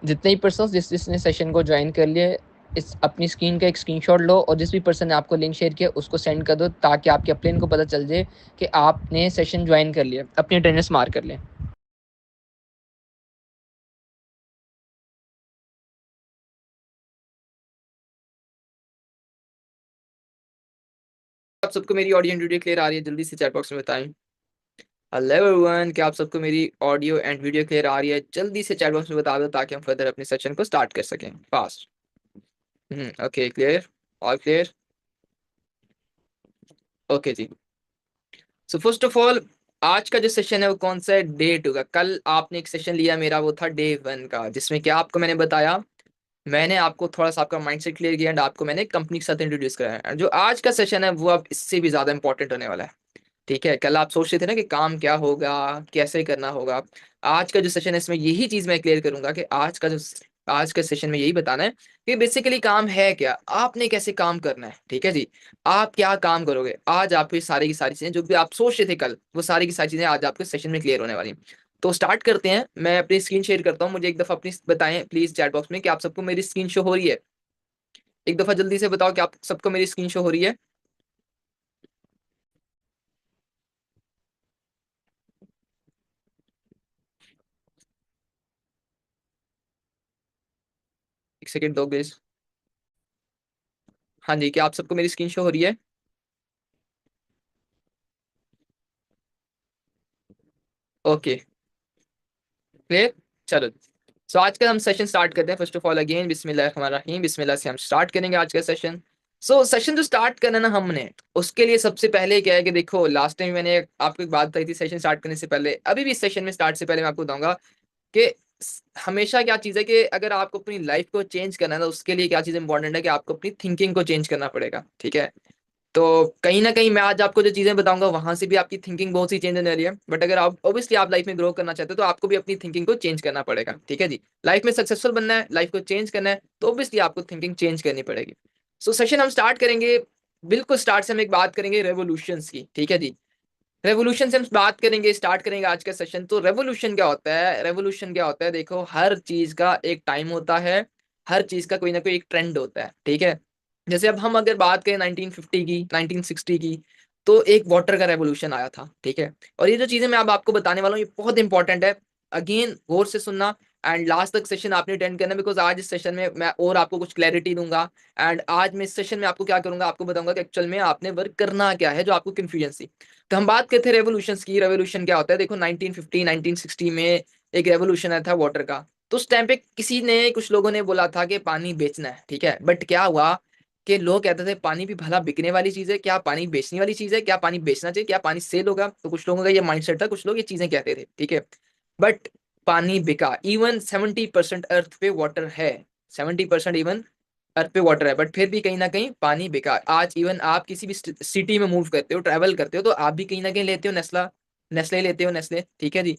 जितने ही पर्सन जिसने सेशन को ज्वाइन कर लिया, इस अपनी स्क्रीन का एक स्क्रीनशॉट लो और जिस भी पर्सन ने आपको लिंक शेयर किया उसको सेंड कर दो, ताकि आपके अपलाइन को पता चल जाए कि आपने सेशन ज्वाइन कर लिया, अपनी अटेंडेंस मार्क कर लें। आप सबको मेरी ऑडियो एंड वीडियो क्लियर आ रही है? जल्दी से चैट बॉक्स में बताएं। हेलो एवरीवन, क्या आप सबको मेरी ऑडियो एंड वीडियो क्लियर आ रही है? जल्दी से चैट बॉक्स में बता दो ताकि हम फर्दर अपने सेशन को स्टार्ट कर सकें fast. Okay, clear, all clear. Okay जी। सो फर्स्ट ऑफ ऑल, आज का जो सेशन है वो कौन सा है? डे 2 का। कल आपने एक सेशन लिया मेरा, वो था डे 1 का, जिसमें क्या आपको मैंने बताया, मैंने आपको थोड़ा सा आपका माइंडसेट क्लियर किया एंड आपको मैंने कंपनी के साथ इंट्रोड्यूस कराया। जो आज का सेशन है वो अब इससे भी ज्यादा इंपॉर्टेंट होने वाला है। ठीक है, कल आप सोच रहे थे ना कि काम क्या होगा, कैसे करना होगा। आज का जो सेशन है इसमें यही चीज मैं क्लियर करूंगा कि आज का सेशन में यही बताना है कि बेसिकली काम है क्या, आपने कैसे काम करना है। ठीक है जी, आप क्या काम करोगे। आज आपको सारी की सारी चीजें जो भी आप सोच रहे थे कल, वो सारी की सारी चीजें आज आपके सेशन में क्लियर होने वाली हैं। तो स्टार्ट करते हैं। मैं अपनी स्क्रीन शेयर करता हूँ, मुझे एक दफा अपनी बताएं प्लीज चैट बॉक्स में कि आप सबको मेरी स्क्रीन शो हो रही है। एक दफा जल्दी से बताओ कि आप सबको मेरी स्क्रीन शो हो रही है। एक सेकेंड दो प्लीज। हाँ जी, क्या आप सबको मेरी स्क्रीन शो हो रही है? Okay, clear. चलो, सो आज का हम सेशन स्टार्ट करते हैं। फर्स्ट ऑफ ऑल अगेन बिस्मिल्लाहिर्रहमानिर्रहीम, बिस्मिल्लाह से हम स्टार्ट करेंगे आज का सेशन। सेशन जो स्टार्ट करना ना हमने, उसके लिए सबसे पहले क्या है कि देखो, लास्ट टाइम मैंने आपको एक बात बताई थी सेशन स्टार्ट करने से पहले, अभी भी इस सेशन में स्टार्ट से पहले मैं आपको बताऊंगा कि हमेशा क्या चीज है कि अगर आपको अपनी लाइफ को चेंज करना है तो उसके लिए क्या चीज इंपॉर्टेंट है कि आपको अपनी थिंकिंग को चेंज करना पड़ेगा। ठीक है, तो कहीं ना कहीं मैं आज आपको जो चीजें बताऊंगा वहां से भी आपकी थिंकिंग बहुत सी चेंज होने वाली है। बट अगर आप ऑब्वियसली आप लाइफ में ग्रो करना चाहते हो तो आपको भी अपनी थिंकिंग को चेंज करना पड़ेगा। ठीक है जी, लाइफ में सक्सेसफुल बनना है, लाइफ को चेंज करना है, तो ऑब्वियसली आपको थिंकिंग चेंज करनी पड़ेगी। सेशन हम स्टार्ट करेंगे। बिल्कुल स्टार्ट से हम एक बात करेंगे रेवोल्यूशंस की। ठीक है जी, रेवोल्यूशन से हम बात करेंगे, स्टार्ट करेंगे आज का सेशन। तो रेवोल्यूशन क्या होता है? रेवोल्यूशन क्या होता है, देखो, हर चीज का एक टाइम होता है, हर चीज का कोई ना कोई एक ट्रेंड होता है। ठीक है, जैसे अब हम अगर बात करें 1950 की, 1960 की, तो एक वाटर का रेवोल्यूशन आया था। ठीक है, और ये जो चीजें मैं अब आपको बताने वाला हूँ ये बहुत इंपॉर्टेंट है। अगेन गौर से सुनना एंड लास्ट तक सेशन आपने अटेंड करना, बिकॉज आज इस सेशन में मैं और आपको कुछ क्लैरिटी दूंगा। एंड आज मैं इस सेशन में आपको क्या करूंगा, आपको बताऊंगा कि एक्चुअल में आपने वर्क करना क्या है, जो आपको कंफ्यूजन थी। तो हम बात करते हैं रेवोल्यूशन की। रेवोल्यूशन क्या होता है? देखो, 1950 1960 में एक रेवोल्यूशन आया था वाटर का। तो उस टाइम पे किसी ने, कुछ लोगों ने बोला था कि पानी बेचना है। ठीक है, बट क्या हुआ कि लोग कहते थे पानी भी भला बिकने वाली चीज है क्या, पानी बेचने वाली चीज है क्या, पानी बेचना चाहिए क्या, पानी सेल होगा। तो कुछ लोगों का ये माइंडसेट था, कुछ लोग ये चीजें कहते थे। ठीक है, बट पानी बिका। इवन 70% अर्थ पे वाटर है, 70% इवन अर्थ पे वाटर है, बट फिर भी कहीं ना कहीं पानी बिका। आज इवन आप किसी भी सिटी में मूव करते हो, ट्रैवल करते हो, तो आप भी कहीं ना कहीं लेते हो नेस्ला, नेस्ले लेते हो, नेस्ले। ठीक है जी,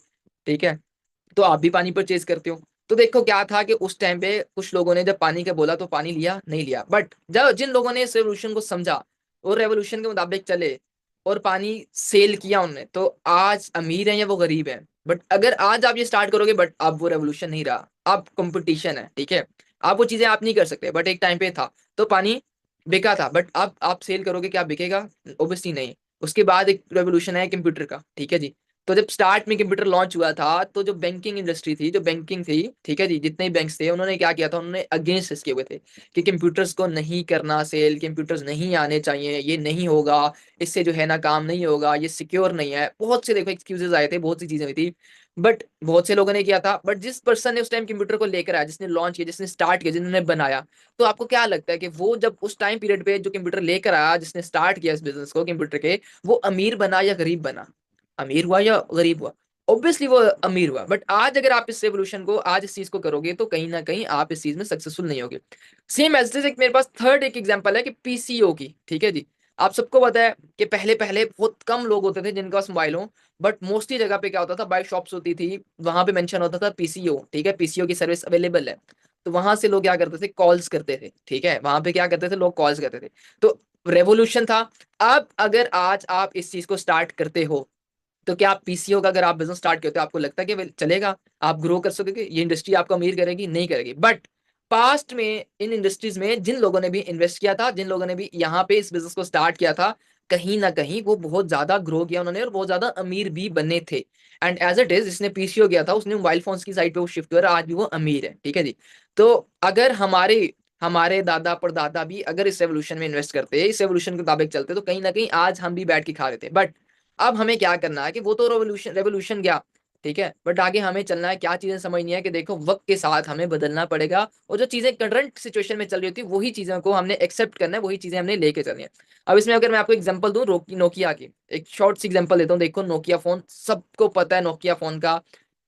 ठीक है, तो आप भी पानी परचेज करते हो। तो देखो क्या था कि उस टाइम पे कुछ लोगों ने जब पानी का बोला तो पानी लिया नहीं लिया, बट जब जिन लोगों ने इस रेवोल्यूशन को समझा और रेवोल्यूशन के मुताबिक चले और पानी सेल किया उन्होंने, तो आज अमीर है या वो गरीब है। बट अगर आज आप ये स्टार्ट करोगे, बट अब वो रेवोल्यूशन नहीं रहा, अब कंपटीशन है। ठीक है, आप वो चीजें आप नहीं कर सकते, बट एक टाइम पे था तो पानी बिका था, बट अब आप सेल करोगे क्या बिकेगा? ओबियसली नहीं। उसके बाद एक रेवोल्यूशन है कंप्यूटर का। ठीक है जी, तो जब स्टार्ट में कंप्यूटर लॉन्च हुआ था तो जो बैंकिंग इंडस्ट्री थी, जो बैंकिंग थी, ठीक है जी, जितने भी बैंक्स थे, उन्होंने क्या किया था, उन्होंने अगेंस्ट इसके हुए थे कि कंप्यूटर्स को नहीं करना सेल, कंप्यूटर्स नहीं आने चाहिए, ये नहीं होगा, इससे जो है ना काम नहीं होगा, ये सिक्योर नहीं है। बहुत से देखो एक्सक्यूजेस आए थे, बहुत सी चीजें हुई थी, बट बहुत से लोगों ने किया था। बट जिस पर्सन ने उस टाइम कंप्यूटर को लेकर आया, जिसने लॉन्च किया, जिसने स्टार्ट किया, जिन्होंने बनाया, तो आपको क्या लगता है कि वो जब उस टाइम पीरियड पे जो कंप्यूटर लेकर आया, जिसने स्टार्ट किया इस बिजनेस को कंप्यूटर के, वो अमीर बना या गरीब बना? अमीर हुआ या गरीब हुआ? ऑब्वियसली वो अमीर हुआ। बट आज अगर आप इस रेवोल्यूशन को, आज इस चीज को करोगे, तो कहीं ना कहीं आप इस चीज में सक्सेसफुल नहीं होगे। सेम एज एक मेरे पास थर्ड एक एग्जांपल है कि पीसीओ की। ठीक है जी, आप सबको पता है कि पहले पहले बहुत कम लोग होते थे जिनके पास मोबाइल हो, बट मोस्टली जगह पे क्या होता था, बाइक शॉप्स होती थी, वहां पे मेंशन होता था पीसीओ। ठीक है, पीसीओ की सर्विस अवेलेबल है। तो वहां से लोग क्या करते थे, कॉल्स करते थे। ठीक है, वहां पे क्या करते थे, लोग कॉल्स करते थे। तो रेवोल्यूशन था। अब अगर आज आप इस चीज को स्टार्ट करते हो, तो क्या आप पीसीओ का अगर आप बिजनेस स्टार्ट करते हो आपको लगता है कि चलेगा, आप ग्रो कर सकोगे, ये इंडस्ट्री आपको अमीर करेगी? नहीं करेगी। बट पास्ट में इन इंडस्ट्रीज में जिन लोगों ने भी इन्वेस्ट किया था, जिन लोगों ने भी यहाँ पे इस बिजनेस को स्टार्ट किया था, कहीं ना कहीं वो बहुत ज्यादा ग्रो किया उन्होंने और बहुत ज्यादा अमीर भी बने थे। एंड एज इट इज जिसने पीसीओ किया था उसने मोबाइल फोन्स की साइड पे वो शिफ्ट हुआ, आज भी वो अमीर है। ठीक है जी। तो अगर हमारे हमारे दादा परदादा भी अगर इस रेवोल्यूशन में इन्वेस्ट करते, इस रेवोल्यूशन के मुताबिक चलते, तो कहीं ना कहीं आज हम भी बैठ के खा रहे थे। बट अब हमें क्या करना है कि वो तो रेवोल्यूशन रेवोल्यूशन गया, ठीक है, बट आगे हमें चलना है। क्या चीजें समझनी है कि देखो वक्त के साथ हमें बदलना पड़ेगा और जो चीजें करंट सिचुएशन में चल रही होती है वही चीजों को हमने एक्सेप्ट करना है, वही चीजें हमने लेके चलनी है। अब इसमें अगर मैं आपको एग्जांपल दूं नोकिया की, एक शॉर्ट सी एग्जांपल देता हूं। देखो नोकिया फोन सबको पता है, नोकिया फोन का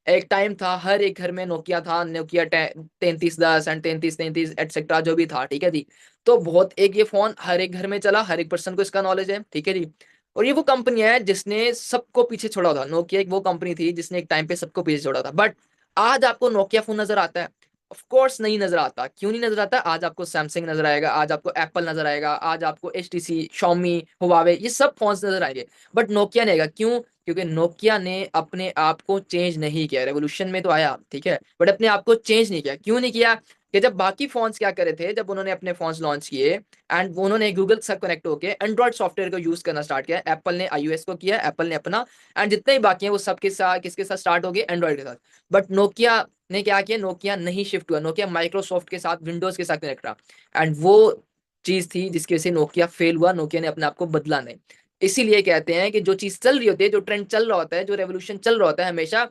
एक टाइम था हर एक घर में नोकिया था, नोकिया 3310 एंड 3333 एटसेट्रा जो भी था। ठीक है जी। तो बहुत एक ये फोन हर एक घर में चला, हर एक पर्सन को इसका नॉलेज है। ठीक है जी। और ये वो कंपनी है जिसने सबको पीछे छोड़ा था। नोकिया एक वो कंपनी थी जिसने एक टाइम पे सबको पीछे छोड़ा था। बट आज आपको नोकिया फोन नजर आता है? ऑफ कोर्स नहीं नजर आता। क्यों नहीं नजर आता? आज आपको सैमसंग नजर आएगा, आज आपको एप्पल नजर आएगा, आज आपको एचटीसी, शॉमी, हुआवे, ये सब फोन्स नजर आएंगे। बट नोकिया नहीं आएगा। क्यों? क्योंकि नोकिया ने अपने आप को चेंज नहीं किया। रेवोल्यूशन में तो आया, ठीक है, बट अपने आप को चेंज नहीं किया। क्यों नहीं किया? कि जब बाकी फोन्स क्या करे थे, जब उन्होंने अपने फोन्स लॉन्च किए एंड उन्होंने गूगल से कनेक्ट होकर एंड्रॉइड सॉफ्टवेयर को यूज करना स्टार्ट किया, एप्पल ने आईओएस को किया, एप्पल ने अपना, एंड जितने ही बाकी हैं वो सबके साथ किसके साथ स्टार्ट हो गए? एंड्रॉइड के साथ। बट नोकिया ने क्या किया? नोकिया नहीं शिफ्ट हुआ। नोकिया माइक्रोसॉफ्ट के साथ, विंडोज के साथ कनेक्ट रहा। एंड वो चीज थी जिसकी वजह से नोकिया फेल हुआ। नोकिया ने अपने आप को बदला नहीं। इसीलिए कहते हैं कि जो चीज चल रही होती है, जो ट्रेंड चल रहा होता है, जो रेवोल्यूशन चल रहा होता है, हमेशा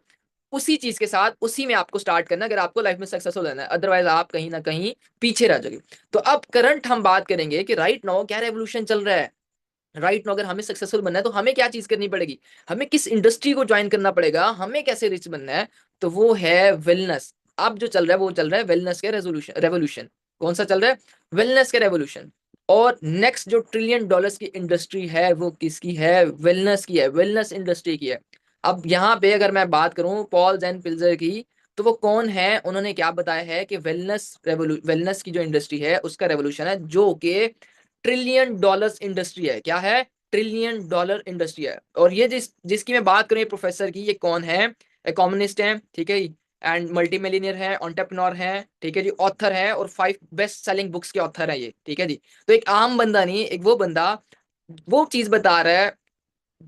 उसी चीज के साथ, उसी में आपको स्टार्ट करना है अगर आपको लाइफ में सक्सेसफुल रहना है। अदरवाइज आप कहीं ना कहीं पीछे रह जाओगे। तो अब करंट हम बात करेंगे कि राइट नाउ क्या रेवोल्यूशन चल रहा है। राइट नाउ अगर हमें सक्सेसफुल बनना है तो हमें क्या चीज करनी पड़ेगी, हमें किस इंडस्ट्री को ज्वाइन करना पड़ेगा, हमें कैसे रिच बनना है? तो वो है वेलनेस। अब जो चल रहा है वो चल रहा है वेलनेस के रेवोल्यूशन रेवोल्यूशन। कौन सा चल रहा है? वेलनेस के रेवोल्यूशन। और नेक्स्ट जो ट्रिलियन डॉलर्स की इंडस्ट्री है वो किसकी है? वेलनेस की है, वेलनेस इंडस्ट्री की है। अब यहाँ पे अगर मैं बात करूं पॉल एंड पिल्जर की, तो वो कौन है? उन्होंने क्या बताया है कि वेलनेस की जो इंडस्ट्री है उसका रेवोल्यूशन है, जो कि ट्रिलियन डॉलर्स इंडस्ट्री है। क्या है? ट्रिलियन डॉलर इंडस्ट्री है। और ये जिसकी मैं बात करूं प्रोफेसर की, ये कौन है? इकोनॉमिस्ट है, ठीक है, एंड मल्टी मिलियनियर है, एंटरप्रेन्योर है, ठीक है जी, ऑथर है, और 5 बेस्ट सेलिंग बुक्स के ऑथर है ये। ठीक है जी। तो एक आम बंदा नहीं, एक वो बंदा वो चीज बता रहा है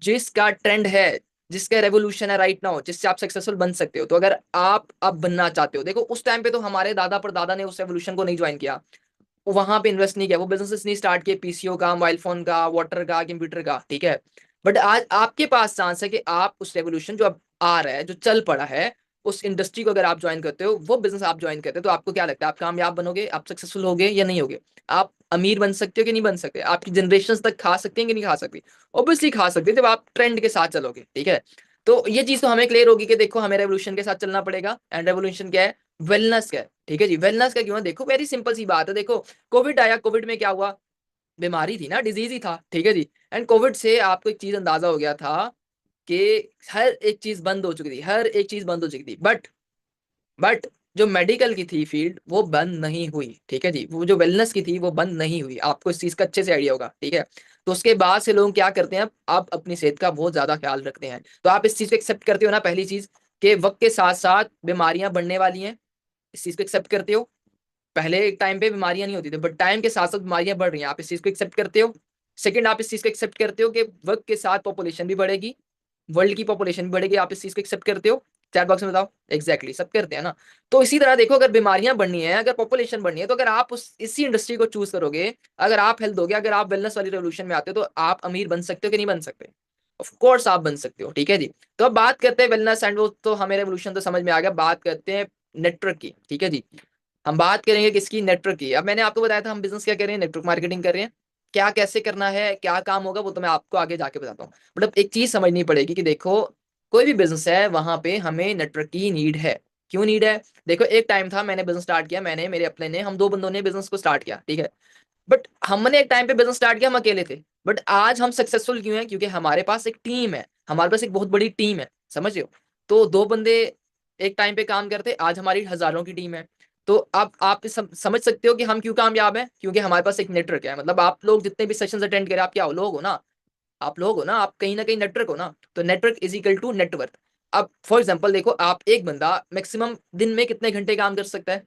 जिसका ट्रेंड है, जिसका रेवोल्यूशन है राइट नाउ, जिससे आप सक्सेसफुल बन सकते हो। तो अगर आप अब बनना चाहते हो, देखो उस टाइम पे तो हमारे दादा पर दादा ने उस रेवोल्यूशन को नहीं ज्वाइन किया, वहां पे इन्वेस्ट नहीं किया, वो बिजनेस नहीं स्टार्ट किए पीसीओ का, मोबाइल फोन का, वाटर का, कंप्यूटर का। ठीक है। बट आज आपके पास चांस है कि आप उस रेवोल्यूशन जो अब आ रहा है, जो चल पड़ा है, उस इंडस्ट्री को अगर आप ज्वाइन करते हो, वो बिजनेस आप ज्वाइन करते हो, तो आपको क्या लगता है, आप कामयाब बनोगे? आप सक्सेसफुल होगे या नहीं होगे? आप अमीर बन सकते हो कि नहीं बन सकते? आपकी जनरेशन तक खा सकते हैं कि नहीं खा सकते? ऑब्वियसली खा सकते हैं जब आप ट्रेंड के साथ चलोगे। ठीक है। तो ये चीज तो हमें क्लियर होगी कि देखो हमें रेवोल्यूशन के साथ चलना पड़ेगा। एंड रेवोल्यूशन क्या है? वेलनेस का है। ठीक है जी। वेलनेस का क्यों है? देखो वेरी सिंपल सी बात है। देखो कोविड आया, कोविड में क्या हुआ? बीमारी थी ना, डिजीज ही था। ठीक है जी। एंड कोविड से आपको एक चीज अंदाजा हो गया था कि हर एक चीज बंद हो चुकी थी, हर एक चीज बंद हो चुकी थी। बट जो मेडिकल की थी फील्ड वो बंद नहीं हुई। ठीक है जी। वो जो वेलनेस की थी वो बंद नहीं हुई। आपको इस चीज का अच्छे से आइडिया होगा। ठीक है। तो उसके बाद से लोग क्या करते हैं, अब अपनी सेहत का बहुत ज्यादा ख्याल रखते हैं। तो आप इस चीज को एक्सेप्ट करते हो ना, पहली चीज, कि वक्त के साथ साथ बीमारियां बढ़ने वाली हैं। इस चीज को एक्सेप्ट करते हो? पहले एक टाइम पे बीमारियां नहीं होती थी, बट टाइम के साथ साथ बीमारियां बढ़ रही हैं। आप इस चीज को एक्सेप्ट करते हो? सेकंड, आप इस चीज को एक्सेप्ट करते हो कि वक्त के साथ पॉपुलेशन भी बढ़ेगी, वर्ल्ड की पॉपुलेशन भी बढ़ेगी? आप इस चीज को एक्सेप्ट करते हो? चैट बॉक्स में बताओ। एग्जैक्टली सब करते हैं ना। तो इसी तरह देखो, अगर बीमारियां बढ़नी है, अगर पॉपुलेशन बढ़नी है, तो अगर आप उस इसी इंडस्ट्री को चूज करोगे, अगर आप हेल्थ दोगे, अगर आप वेलनेस वाली रेवोल्यूशन में आते हो, तो आप अमीर बन सकते हो कि नहीं बन सकते? ऑफ कोर्स आप बन सकते हो। ठीक है जी। तो अब बात करते हैं वेलनेस एंड वो तो हमें रेवोल्यूशन तो समझ में आ गया। बात करते हैं नेटवर्क की। ठीक है जी। हम बात करेंगे किसकी? नेटवर्क की। अब मैंने आपको बताया था हम बिजनेस क्या कर रहे हैं, नेटवर्क मार्केटिंग कर रहे हैं। क्या कैसे करना है, क्या काम होगा, वो तो मैं आपको आगे जाके बताता हूँ। मतलब एक चीज समझनी पड़ेगी कि देखो कोई भी बिजनेस है वहां पे हमें नेटवर्क की नीड है। क्यों नीड है? देखो एक टाइम था, मैंने बिजनेस स्टार्ट किया, मैंने, मेरे अपने ने, हम दो बंदों ने बिजनेस को स्टार्ट किया। ठीक है। बट हमने एक टाइम पे बिजनेस स्टार्ट किया, हम अकेले थे। बट आज हम सक्सेसफुल क्यों हैं? क्योंकि हमारे पास एक टीम है, हमारे पास एक बहुत बड़ी टीम है। समझ रहे हो? तो दो बंदे एक टाइम पे काम करते, आज हमारी हजारों की टीम है। तो अब आप समझ सकते हो कि हम क्यों कामयाब हैं, क्योंकि हमारे पास एक नेटवर्क है। मतलब आप लोग जितने भी सेशंस अटेंड करें, आप क्या हो, लोग हो ना, आप लोग हो ना, आप कहीं ना कहीं नेटवर्क हो ना, तो network is equal to net worth. अब फॉर एग्जांपल देखो, आप एक बंदा मैक्सिमम दिन में कितने घंटे काम कर सकता है?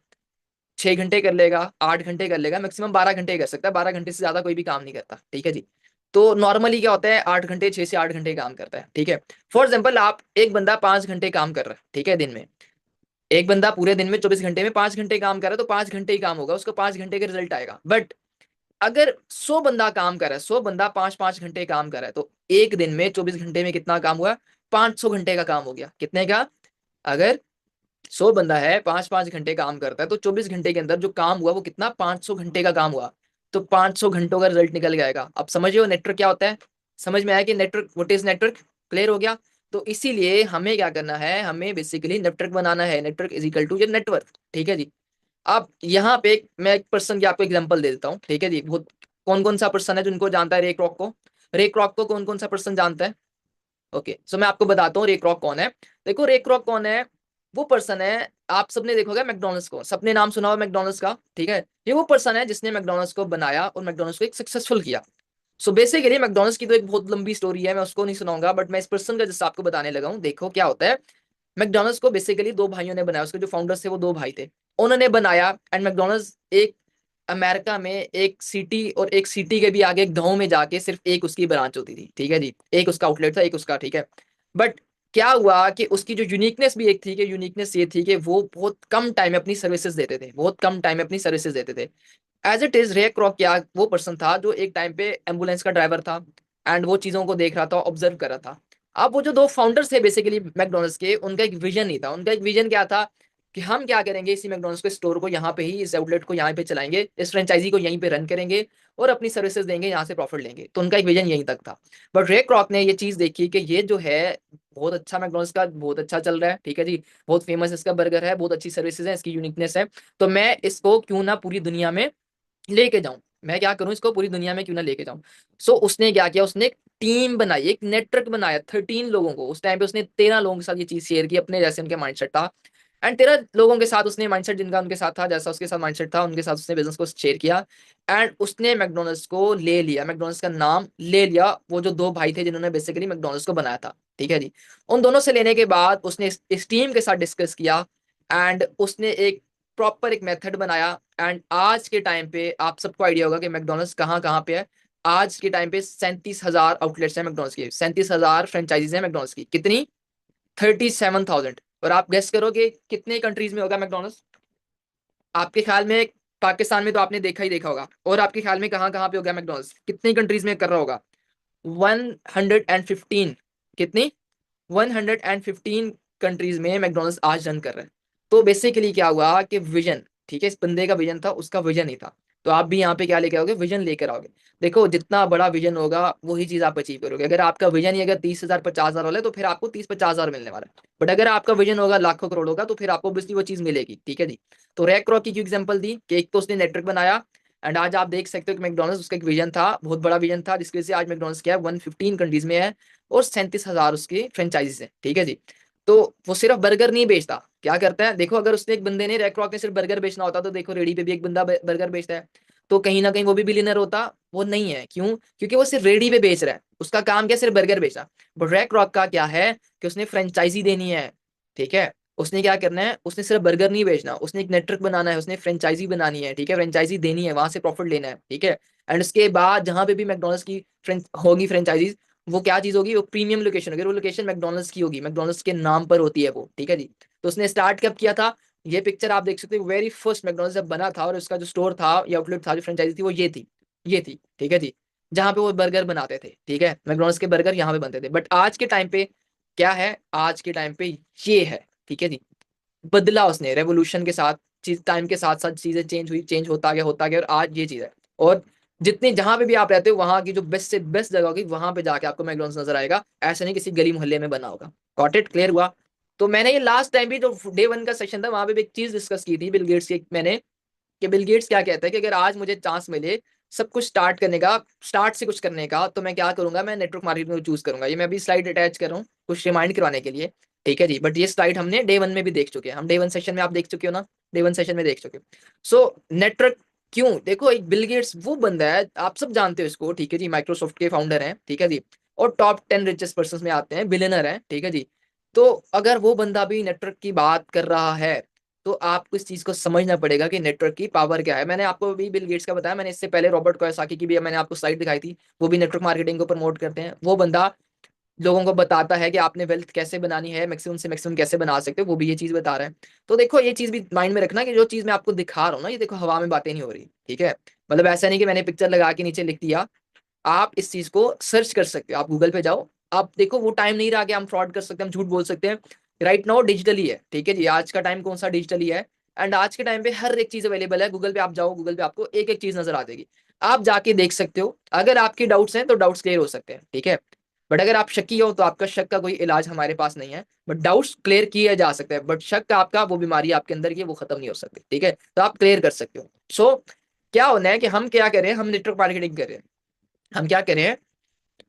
6 घंटे कर लेगा, 8 घंटे कर लेगा, मैक्सिमम 12 घंटे कर सकता है। 12 घंटे से ज्यादा कोई भी काम नहीं करता, ठीक है जी। तो नॉर्मली क्या होता है, 8 घंटे, 6 से 8 घंटे काम करता है, ठीक है। फॉर एग्जाम्पल आप एक बंदा 5 घंटे काम कर रहा है, ठीक है, दिन में। एक बंदा पूरे दिन में 24 घंटे में 5 घंटे काम कर रहा है, तो 5 घंटे ही काम होगा, उसको 5 घंटे का रिजल्ट आएगा। बट अगर 100 बंदा काम कर रहा है, 100 बंदा 5-5 घंटे काम कर रहा है, तो एक दिन में 24 घंटे में कितना काम हुआ? 500 घंटे का काम हो गया। कितने का? अगर 100 बंदा है, 5-5 घंटे काम करता है, तो 24 घंटे के अंदर जो काम हुआ वो कितना? 500 घंटे का काम हुआ। तो 500 घंटों का रिजल्ट निकल जाएगा। अब समझिए नेटवर्क क्या होता है। समझ में आया कि network, what is network? Clear हो गया। तो इसीलिए हमें क्या करना है, हमें बेसिकली नेटवर्क बनाना है। नेटवर्क इज इक्वल टू ये नेटवर्क, ठीक है जी। अब यहाँ पे मैं एक पर्सन की आपको एग्जांपल दे देता हूँ, ठीक है जी। बहुत कौन कौन सा पर्सन है जिनको जानता है रे क्रॉक को? रे क्रॉक को कौन कौन सा पर्सन जानता है? ओके, सो मैं आपको बताता हूँ रे क्रॉक कौन है। देखो रे क्रॉक कौन है? वो पर्सन है, आप सबने देखा होगा मैकडोनल्ड्स को, सबने नाम सुना होगा मैकडोनल्ड्स का, ठीक है। ये वो पर्सन है जिसने मैकडोनल्ड्स को बनाया और मैकडोनल्ड्स को एक सक्सेसफुल किया। सो बेसिकली मैकडोनल्ड्स की तो एक बहुत लंबी स्टोरी है, मैं उसको नहीं सुनाऊंगा, बट मैं इस पर्सन का जैसे आपको बताने लगा हूँ। देखो क्या होता है, मैकडोनल्ड्स को बेसिकली दो भाइयों ने बनाया। उसके जो फाउंडर्स थे वो दो भाई थे, उन्होंने बनाया। एंड मैकडोनल्ड्स एक अमेरिका में एक सिटी, और एक सिटी के भी आगे एक गांव में जाके सिर्फ एक उसकी ब्रांच होती थी, ठीक है जी। एक उसका आउटलेट था, एक उसका, ठीक है। बट क्या हुआ कि उसकी जो यूनिकनेस भी एक थी, कि यूनिकनेस ये थी कि वो बहुत कम टाइम में अपनी सर्विसेज देते थे, बहुत कम टाइम में अपनी सर्विसेज देते थे। एज इट इज रे क्रॉक क्या वो पर्सन था जो एक टाइम पे एम्बुलेंस का ड्राइवर था, एंड वो चीजों को देख रहा था, ऑब्जर्व कर रहा था। अब वो जो दो फाउंडर्स थे बेसिकली मैकडोनल्ड्स के, उनका एक विजन नहीं था। उनका एक विजन क्या था कि हम क्या करेंगे, इसी मैकडोनल्ड्स के स्टोर को यहाँ पे ही, इस आउटलेट को यहाँ पे चलाएंगे, इस फ्रेंचाइजी को यहीं पे रन करेंगे और अपनी सर्विसेज देंगे, यहाँ से प्रॉफिट लेंगे। तो उनका एक विजन यहीं तक था। बट रे क्रॉक ने ये चीज देखी कि ये जो है बहुत अच्छा, मैकडोनल्ड्स का बहुत अच्छा चल रहा है, ठीक है जी। बहुत फेमस इसका बर्गर है, बहुत अच्छी सर्विसेज है, इसकी यूनिकनेस है, तो मैं इसको क्यों ना पूरी दुनिया में लेके जाऊं। मैं क्या करूं, इसको पूरी दुनिया में क्यों ना लेके जाऊं। सो उसने क्या किया, उसने एक टीम बनाई, एक नेटवर्क बनाया 13 लोगों को। उस टाइम पे उसने 13 लोगों के साथ ये चीज शेयर की, अपने जैसे उनके माइंडसेट था। एंड 13 लोगों के साथ उसने माइंडसेट, जिनका उनके साथ था, जैसा उसके साथ माइंडसेट था, उनके साथ उसने बिजनेस को शेयर किया। एंड उसने मैकडोनल्ड्स को ले लिया, मैकडोनल्ड्स का नाम ले लिया। वो जो दो भाई थे जिन्होंने बेसिकली मैकडोनल्ड्स को बनाया था, ठीक है जी। उन दोनों से लेने के बाद उसने इस टीम के साथ डिस्कस किया, एंड उसने एक प्रॉपर एक मेथड बनाया। एंड आज के टाइम पे आप सबको आइडिया होगा कि मैकडोनल्ड्स कहाँ कहाँ पे है। आज के टाइम पे 37,000 आउटलेट्स हैं मैकडोनल्ड्स की, 37,000 फ्रेंचाइजीज हैं मैकडोनल्ड्स की। कितनी? 37,000। और आप गेस करो कि कितने कंट्रीज में होगा मैकडोनल्ड्स? आपके ख्याल में पाकिस्तान में तो आपने देखा ही देखा होगा, और आपके ख्याल में कहाँ कहाँ पे होगा मैकडोनल्ड्स? कितनी कंट्रीज में कर रहा होगा? 115। कितनी? 115 कंट्रीज में मैकडोनल्ड्स आज रन कर रहे हैं। तो बेसिकली क्या हुआ कि विजन, ठीक है, इस बंदे का विजन था, उसका विजन ही था। तो आप भी यहाँ पे क्या लेकर आओगे? विजन लेकर आओगे। देखो जितना बड़ा विजन होगा वही चीज आप अचीव करोगे। अगर आपका विजन ही अगर 30,000 50,000 वाला है, तो फिर आपको 30-50,000 मिलने वाला है। बट अगर आपका विजन होगा लाखों करोड़ों का, तो फिर आपको ऑब्वियसली वो चीज मिलेगी, ठीक है जी। तो रैक रॉक की क्यों एग्जांपल दी कि एक तो उसने नेटवर्क बनाया, एंड आज आप देख सकते हो कि मैकडोनल्ड्स, उसका एक विजन था, बहुत बड़ा विजन था, जिसकी वजह से आज मैकडोनल्ड्स क्या है, 115 कंट्रीज में है, और 37,000 उसकी फ्रेंचाइजीज है, ठीक है जी। तो वो सिर्फ बर्गर नहीं बेचता, क्या करता है देखो। अगर उसने एक बंदे ने, रैक रॉक ने सिर्फ बर्गर बेचना होता, तो देखो रेडी पे भी एक बंदा बर्गर बेचता है, तो कहीं ना कहीं वो भी बिलियनर होता। वो नहीं है, क्यों? क्योंकि वो सिर्फ रेडी पे बेच रहा है, उसका काम क्या, सिर्फ बर्गर बेचना। बट रैक रॉक का क्या है कि उसने फ्रेंचाइजी देनी है, ठीक है। उसने क्या करना है, उसने सिर्फ बर्गर नहीं बेचना, उसने एक नेटवर्क बनाना है, उसने फ्रेंचाइजी बनानी है, ठीक है, फ्रेंचाइजी देनी है, वहां से प्रॉफिट लेना है, ठीक है। एंड उसके बाद जहां पे भी मैकडोनल्ड्स की होगी फ्रेंचाइजीज, वो क्या चीज होगी, वो प्रीमियम लोकेशन होगी, वो लोकेशन मैकडोनल्ड्स की होगी, मैकडोनल्ड्स के नाम पर होती है वो, ठीक है जी। तो उसने स्टार्ट कब किया था? ये पिक्चर आप देख सकते हो, वेरी फर्स्ट मैकडोनल्ड्स जब बना था, और उसका जो स्टोर था या आउटलेट था, जो फ्रेंचाइजी थी, वो ये थी, ठीक है जी। जहाँ पे वो बर्गर बनाते थे, ठीक है, मैकडोनल्ड्स के बर्गर यहाँ पे बनते थे। बट आज के टाइम पे क्या है, आज के टाइम पे ये है, ठीक है जी। बदला उसने रेवोल्यूशन के साथ, चीज टाइम के साथ साथ चीजें चेंज हुई, चेंज होता गया, और आज ये चीज है। और जितने जहां पे भी आप रहते हो, वहां की जो बेस्ट से बेस्ट जगह होगी, वहां पे जाके आपको मैकडॉनल्ड्स नजर आएगा, ऐसा नहीं किसी गली मोहल्ले में बना होगा। Got it? क्लियर हुआ? तो मैंने ये लास्ट टाइम भी जो डे वन का सेशन था, वहां पे भी एक चीज डिस्कस की थी बिल गेट्स की, मैंने, कि बिल गेट्स क्या कहता है कि अगर आज मुझे चांस मिले सब कुछ स्टार्ट करने का, स्टार्ट से कुछ करने का, तो मैं क्या करूंगा, मैं नेटवर्क मार्केटिंग को चूज करूंगा। ये मैं अभी स्लाइड अटैच कर रहा हूँ कुछ रिमाइंड करवाने के लिए, ठीक है जी। बट ये स्लाइड हमने डे वन में भी देख चुके हैं, हम डे वन सेशन में आप देख चुके हो ना, डे वन सेशन में देख चुके हो। सो नेटवर्क क्यों? देखो एक बिल गेट्स वो बंदा है, आप सब जानते हो इसको, ठीक है जी, माइक्रोसॉफ्ट के फाउंडर हैं, ठीक है जी। और टॉप 10 रिचेस्ट पर्सन में आते हैं, बिलियनर हैं, ठीक है जी। तो अगर वो बंदा भी नेटवर्क की बात कर रहा है तो आपको इस चीज को समझना पड़ेगा कि नेटवर्क की पावर क्या है। मैंने आपको भी बिल गेट्स का बताया, मैंने इससे पहले रॉबर्ट कियोसाकी की भी मैंने आपको स्लाइड दिखाई थी, वो भी नेटवर्क मार्केटिंग को प्रमोट करते हैं। वो बंदा लोगों को बताता है कि आपने वेल्थ कैसे बनानी है, मैक्सिमम से मैक्सिमम कैसे बना सकते हो, वो भी ये चीज बता रहा है। तो देखो ये चीज भी माइंड में रखना कि जो चीज मैं आपको दिखा रहा हूँ ना, ये देखो हवा में बातें नहीं हो रही, ठीक है। मतलब ऐसा नहीं कि मैंने पिक्चर लगा के नीचे लिख दिया। आप इस चीज को सर्च कर सकते हो, आप गूगल पे जाओ, आप देखो। वो टाइम नहीं रहा कि हम फ्रॉड कर सकते हैं, हम झूठ बोल सकते हैं। राइट नाउ डिजिटली है, ठीक है जी। आज का टाइम कौन सा डिजिटली है, एंड आज के टाइम पे हर एक चीज अवेलेबल है। गूगल पे आप जाओ, गूगल पे आपको एक एक चीज नजर आ जाएगी, आप जाके देख सकते हो। अगर आपके डाउट्स हैं तो डाउट्स क्लियर हो सकते हैं, ठीक है। बट अगर आप शक्की हो तो आपका शक का कोई इलाज हमारे पास नहीं है, बट डाउट्स क्लियर किया जा सकते हैं। बट शक का आपका वो बीमारी आपके अंदर की है, वो खत्म नहीं हो सकती, ठीक है। तो आप क्लियर कर सकते हो। सो क्या होना है कि हम क्या करें, हम नेटवर्क मार्केटिंग करें, हम क्या करें,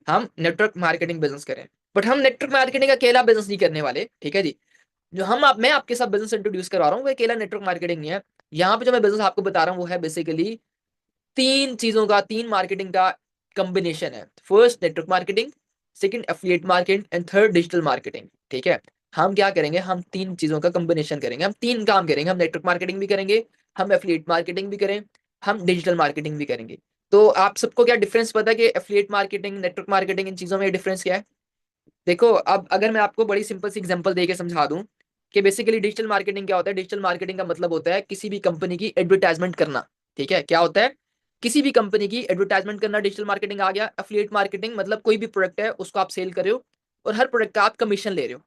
हम नेटवर्क मार्केटिंग बिजनेस करें। बट हम नेटवर्क मार्केटिंग अकेला बिजनेस नहीं करने वाले, ठीक है जी। जो मैं आपके साथ बिजनेस इंट्रोड्यूस करवा रहा हूँ वो अकेला नेटवर्क मार्केटिंग नहीं है। यहाँ पे जो मैं बिजनेस आपको बता रहा हूँ वो है बेसिकली तीन चीजों का, तीन मार्केटिंग का कॉम्बिनेशन है। First network marketing, second affiliate marketing and third digital marketing, ठीक है। हम क्या करेंगे, हम तीन चीजों का कॉम्बिनेशन करेंगे, हम तीन काम करेंगे। हम नेटवर्क मार्केटिंग भी करेंगे, हम एफिलिएट मार्केटिंग भी करें, हम डिजिटल मार्केटिंग भी करेंगे। तो आप सबको क्या डिफरेंस पता है कि एफिलिएट मार्केटिंग, नेटवर्क मार्केटिंग, इन चीजों में डिफरेंस क्या है? देखो अब अगर मैं आपको बड़ी सिंपल सी एग्जांपल देके समझा दूं कि बेसिकली डिजिटल मार्केटिंग क्या होता है। डिजिटल मार्केटिंग का मतलब होता है किसी भी कंपनी की एडवर्टाइजमेंट करना, ठीक है। क्या होता है, किसी भी कंपनी की एडवर्टाइजमेंट करना डिजिटल मार्केटिंग आ गया। एफिलिएट मार्केटिंग मतलब कोई भी प्रोडक्ट है उसको आप सेल कर रहे हो और हर प्रोडक्ट का आप कमीशन ले रहे हो।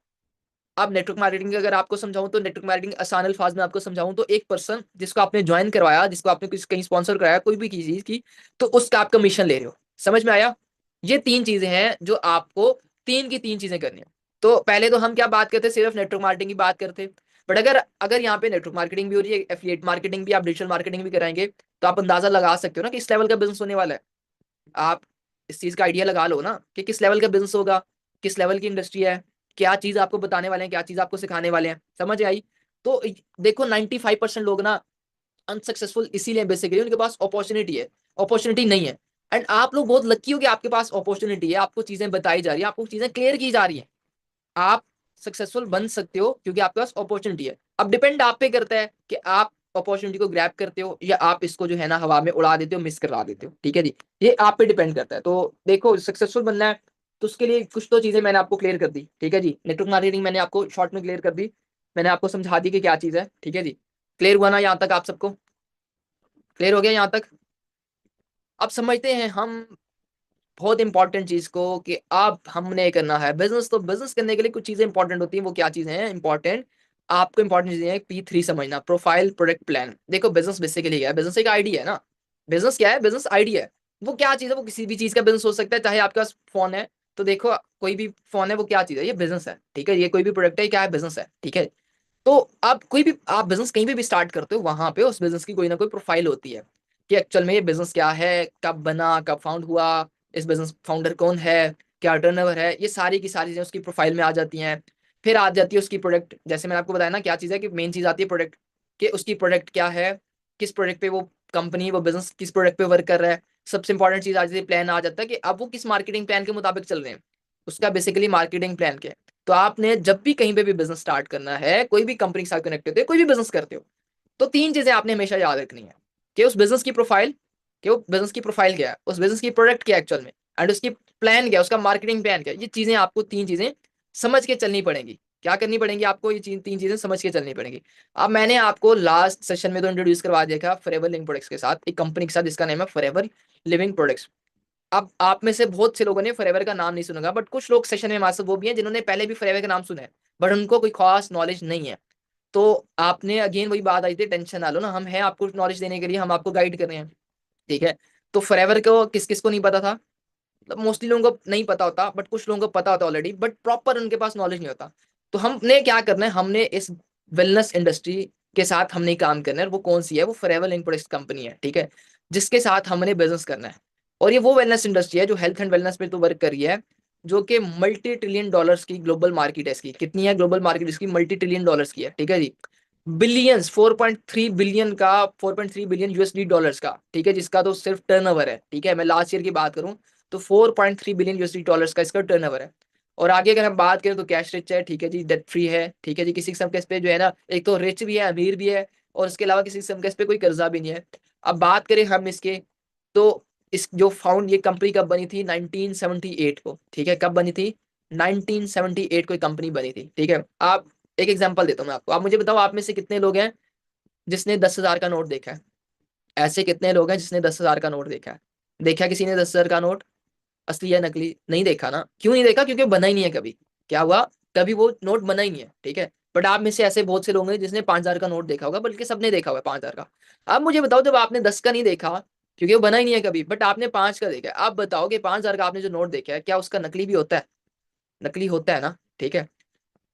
अब नेटवर्क मार्केटिंग अगर आपको समझाऊं तो नेटवर्क मार्केटिंग आसान अल्फाज में आपको समझाऊं तो एक पर्सन जिसको आपने ज्वाइन करवाया, जिसको आपने कहीं स्पॉन्सर कराया कोई भी चीज की, तो उसका आप कमीशन ले रहे हो। समझ में आया? ये तीन चीजें हैं जो आपको तीन की तीन चीजें करनी है। तो पहले तो हम क्या बात करते, सिर्फ नेटवर्क मार्केटिंग की बात करते। बट अगर अगर यहाँ पे नेटवर्क मार्केटिंग भी हो रही है, एफिलिएट मार्केटिंग भी, आप डिजिटल मार्केटिंग भी कराएंगे, तो आप अंदाजा लगा सकते हो ना कि इस लेवल का बिजनेस होने वाला है। आप इस चीज का आइडिया लगा लो ना कि किस लेवल का बिजनेस होगा, किस लेवल की इंडस्ट्री है, क्या चीज आपको बताने वाले हैं, क्या चीज आपको सिखाने वाले हैं। समझ आई? तो देखो 95% लोग ना अनसक्सेसफुल इसीलिए बेसिकली उनके पास अपॉर्चुनिटी है, अपॉर्चुनिटी नहीं है। एंड आप लोग बहुत लकी हो कि आपके पास अपॉर्चुनिटी है, आपको चीजें बताई जा रही है, आपको चीजें क्लियर की जा रही है। आप सक्सेसफुल बन सकते हो क्योंकि आपके पास अपॉर्चुनिटी है। अब डिपेंड आप पे करता है कि आप अपॉर्चुनिटी को ग्रैब करते हो या आप इसको जो है ना हवा में उड़ा देते हो, मिस करा देते हो, ठीक है जी। ये आप पे डिपेंड करता है। तो देखो सक्सेसफुल बनना है तो उसके लिए कुछ तो चीजें मैंने आपको क्लियर कर दी, ठीक है जी। नेटवर्क मार्केटिंग मैंने आपको शॉर्ट में क्लियर कर दी, मैंने आपको समझा दी कि क्या चीज है, ठीक है जी। क्लियर हुआ ना यहाँ तक? आप सबको क्लियर हो गया यहाँ तक? अब समझते हैं हम बहुत इंपॉर्टेंट चीज को कि अब हमने करना है बिजनेस। तो बिजनेस करने के लिए कुछ चीजें इंपॉर्टेंट होती हैं। वो क्या चीजें हैं इंपॉर्टेंट? आपको इंपॉर्टेंट चीजें हैं, P3 समझना, प्रोफाइल, प्रोडक्ट, प्लान। देखो बिजनेस बेसिकली क्या है, बिजनेस एक आइडिया है ना। बिजनेस क्या है, बिजनेस आइडिया है। वो क्या चीज है, वो किसी भी चीज का बिजनेस हो सकता है। चाहे आपके पास फोन है तो देखो कोई भी फोन है वो क्या चीज है, ये बिजनेस है, ठीक है। ये कोई भी प्रोडक्ट है, क्या है, बिजनेस है, ठीक है। तो आप कोई भी आप बिजनेस कहीं भी स्टार्ट करते हो वहां पे उस बिजनेस की कोई ना कोई प्रोफाइल होती है कि एक्चुअल में ये बिजनेस क्या है, कब बना, कब फाउंड हुआ, इस बिजनेस फाउंडर कौन है, क्या टर्नओवर है, ये सारी की सारी चीजें उसकी प्रोफाइल में आ जाती हैं। फिर आ जाती है उसकी प्रोडक्ट, जैसे मैंने आपको बताया ना क्या चीज है कि मेन चीज आती है प्रोडक्ट, कि उसकी प्रोडक्ट क्या है, किस प्रोडक्ट पे वो कंपनी, वो बिजनेस किस प्रोडक्ट पे वर्क कर रहा है। सबसे इंपॉर्टेंट चीज आ जाती है प्लान, आ जाता है कि अब वो किस मार्केटिंग प्लान के मुताबिक चल रहे हैं, उसका बेसिकली मार्केटिंग प्लान क्या है। तो आपने जब भी कहीं पे भी बिजनेस स्टार्ट करना है, कोई भी कंपनी के साथ कनेक्ट होते हो, कोई भी बिजनेस करते हो, तो तीन चीजें आपने हमेशा याद रखनी है कि उस बिजनेस की प्रोफाइल, कि वो बिजनेस की प्रोफाइल क्या है, उस बिजनेस की प्रोडक्ट क्या है एक्चुअल में, एंड उसकी प्लान क्या है, उसका मार्केटिंग प्लान क्या है। ये चीजें आपको तीन चीजें समझ के चलनी पड़ेंगी। क्या करनी पड़ेंगी आपको? ये तीन चीजें समझ के चलनी पड़ेंगी। अब मैंने आपको लास्ट सेशन में तो इंट्रोड्यूस करवा दिया था फॉरएवर लिविंग प्रोडक्ट्स के साथ, एक कंपनी के साथ जिसका नाम है फॉरएवर लिविंग प्रोडक्ट्स। अब आप में से बहुत से लोगों ने फॉरएवर का नाम नहीं सुना, बट कुछ लोग सेशन में हमारे साथ वो भी हैं जिन्होंने पहले भी फॉरएवर का नाम सुना है बट उनको कोई खास नॉलेज नहीं है। तो आपने अगेन वही बात आई थी, टेंशन ना लो ना, हम हैं आपको नॉलेज देने के लिए, हम आपको गाइड कर रहे हैं, ठीक है। तो फॉरएवर को किस किस को नहीं पता था, मतलब मोस्टली लोगों को नहीं पता होता, बट कुछ लोगों को पता होता ऑलरेडी, बट प्रॉपर उनके पास नॉलेज नहीं होता। तो हमने क्या करना है, हमने इस वेलनेस इंडस्ट्री के साथ हमने काम करना है। वो कौन सी है? वो फॉरएवर लिविंग प्रोडक्ट्स कंपनी है, ठीक है, जिसके साथ हमने बिजनेस करना है। और ये वो वेलनेस इंडस्ट्री है जो हेल्थ एंड वेलनेस पे तो वर्क कर रही है, जो कि मल्टी ट्रिलियन डॉलर्स की ग्लोबल मार्केट है। इसकी कितनी है ग्लोबल मार्केट? इसकी मल्टी ट्रिलियन डॉलर्स की है, ठीक है जी। बिलियंस, 4.3 बिलियन का, 4.3 बिलियन यूएसडी डॉलर्स का, ठीक है, जिसका तो सिर्फ टर्नओवर है, ठीक है। मैं लास्ट ईयर की बात करूं तो 4.3 बिलियन यूएसडी डॉलर्स का इसका टर्नओवर है। और आगे अगर हम बात करें तो कैश रिच है, ठीक है जी, डेट फ्री है, ठीक है जी, किसी किस्म के इस पे जो है ना, एक तो रिच भी है, अमीर भी है, और उसके अलावा किसी किस्म के इस पे कोई कर्जा भी नहीं है। अब बात करें हम इसके, तो इस जो फाउंड ये कंपनी कब बनी थी, 1978 को, ठीक है, कब बनी थी, 1978 को एक कंपनी बनी थी, ठीक है। आप एक एग्जांपल देता हूँ मैं आपको, आप मुझे बताओ आप में से कितने लोग हैं जिसने 10,000 का नोट देखा है? ऐसे कितने लोग हैं जिसने 10,000 का नोट देखा है? देखा किसी ने 10,000 का नोट, असली या नकली? नहीं देखा ना। क्यों नहीं देखा? क्योंकि बना ही नहीं है कभी। क्या हुआ? कभी वो नोट बना ही नहीं है, ठीक है। बट आप में से ऐसे बहुत से लोग हैं जिसने 5,000 का नोट देखा होगा, बल्कि सबने देखा हुआ है 5,000 का। अब मुझे बताओ, जब आपने 10 का नहीं देखा क्योंकि वो बना ही नहीं है कभी, बट आपने 5 का देखा है, आप बताओ कि 5,000 का आपने जो नोट देखा है, क्या उसका नकली भी होता है? नकली होता है ना, ठीक है।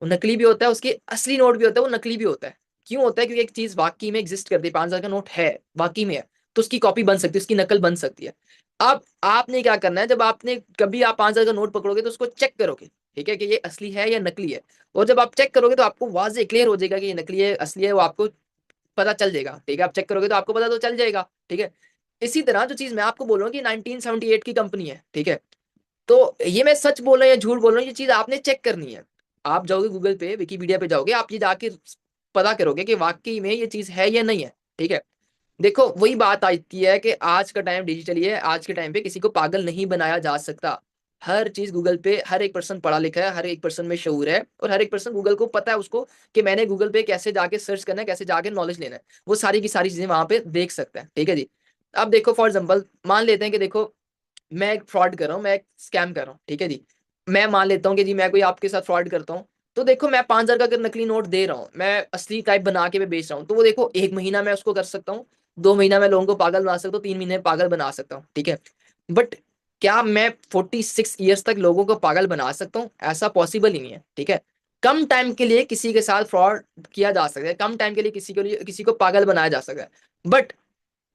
वो नकली भी होता है, उसके असली नोट भी होता है, वो नकली भी होता है। क्यों होता है? क्योंकि एक चीज वाकई में एग्जिस्ट करती है, 5,000 का नोट है, वाकई में है, तो उसकी कॉपी बन सकती है, उसकी नकल बन सकती है। अब आपने क्या करना है, जब आपने कभी आप 5,000 का नोट पकड़ोगे तो उसको चेक करोगे, ठीक है, कि ये असली है या नकली है। और जब आप चेक करोगे तो आपको वाज़ेह क्लियर हो जाएगा कि ये नकली है असली है, वो आपको पता चल जाएगा, ठीक है। आप चेक करोगे तो आपको पता तो चल जाएगा, ठीक है। इसी तरह जो चीज मैं आपको बोल रहा हूँ कि 1978 की कंपनी है, ठीक है, तो ये मैं सच बोल रहा हूँ या झूठ बोल रहा हूँ, ये चीज आपने चेक करनी है। आप जाओगे गूगल पे, विकीपीडिया पे जाओगे, आप ये जाके पता करोगे कि वाकई में ये चीज है या नहीं है, ठीक है। देखो वही बात आती है कि आज का टाइम डिजिटली है, आज के टाइम पे किसी को पागल नहीं बनाया जा सकता। हर चीज गूगल पे, हर एक पर्सन पढ़ा लिखा है, हर एक पर्सन में शऊर है, और हर एक पर्सन गूगल को पता है उसको कि मैंने गूगल पे कैसे जाके सर्च करना है, कैसे जाके नॉलेज लेना है, वो सारी की सारी चीजें वहां पे देख सकता है, ठीक है जी। अब देखो फॉर एग्जाम्पल मान लेते हैं कि देखो मैं एक फ्रॉड कर रहा हूँ, मैं एक स्कैम कर रहा हूँ, ठीक है जी। मैं मान लेता हूँ कि जी मैं कोई आपके साथ फ्रॉड करता हूँ, तो देखो मैं 5,000 का अगर नकली नोट दे रहा हूँ, मैं असली टाइप बना के मैं बेच रहा हूँ, तो वो देखो 1 महीना मैं उसको कर सकता हूँ, 2 महीना मैं लोगों को पागल बना सकता हूँ, 3 महीने में पागल बना सकता हूँ, ठीक है। बट क्या मैं 46 ईयर्स तक लोगों को पागल बना सकता हूँ? ऐसा पॉसिबल ही नहीं है, ठीक है। कम टाइम के लिए किसी के साथ फ्रॉड किया जा सकता है, कम टाइम के लिए किसी के लिए किसी को पागल बनाया जा सकता है, बट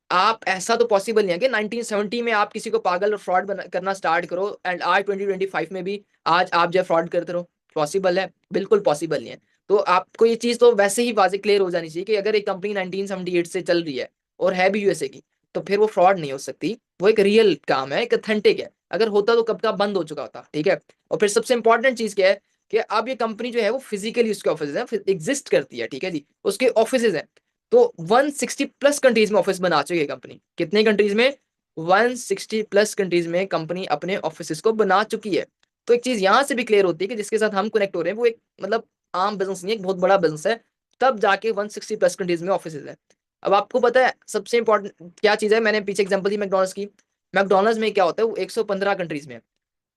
आप ऐसा तो पॉसिबल नहीं है कि 1970 में आप किसी को पागल और फ्रॉड करना स्टार्ट करो एंड आज 2025 में भी आज आप जो फ्रॉड करते रहो। पॉसिबल है? बिल्कुल पॉसिबल नहीं है। तो आपको ये चीज तो वैसे ही वाजे क्लियर हो जानी चाहिए कि अगर एक कंपनी 1978 से चल रही है और है भी यूएसए की, तो फिर वो फ्रॉड नहीं हो सकती, वो एक रियल काम है, एक अथेंटिक है। अगर होता तो कब का बंद हो चुका होता, ठीक है। और फिर सबसे इंपॉर्टेंट चीज क्या है कि अब ये कंपनी जो है वो फिजिकली उसके ऑफिस है, एग्जिस्ट करती है, ठीक है जी, उसके ऑफिस है। तो 160 प्लस कंट्रीज में ऑफिस बना चुकी है कंपनी। कितने कंट्रीज में? 160 प्लस कंट्रीज में कंपनी अपने ऑफिस को बना चुकी है। तो एक चीज यहां से भी क्लियर होती है कि जिसके साथ हम कनेक्ट हो रहे हैं वो एक मतलब आम बिजनेस नहीं है, एक बहुत बड़ा बिजनेस है, तब जाके 160 प्लस कंट्रीज में ऑफिस है। अब आपको पता है सबसे इंपॉर्टेंट क्या चीज है? मैंने पीछे एग्जांपल दी मैकडॉनल्ड्स की। मैकडॉनल्ड्स में क्या होता है, वो 115 कंट्रीज में है।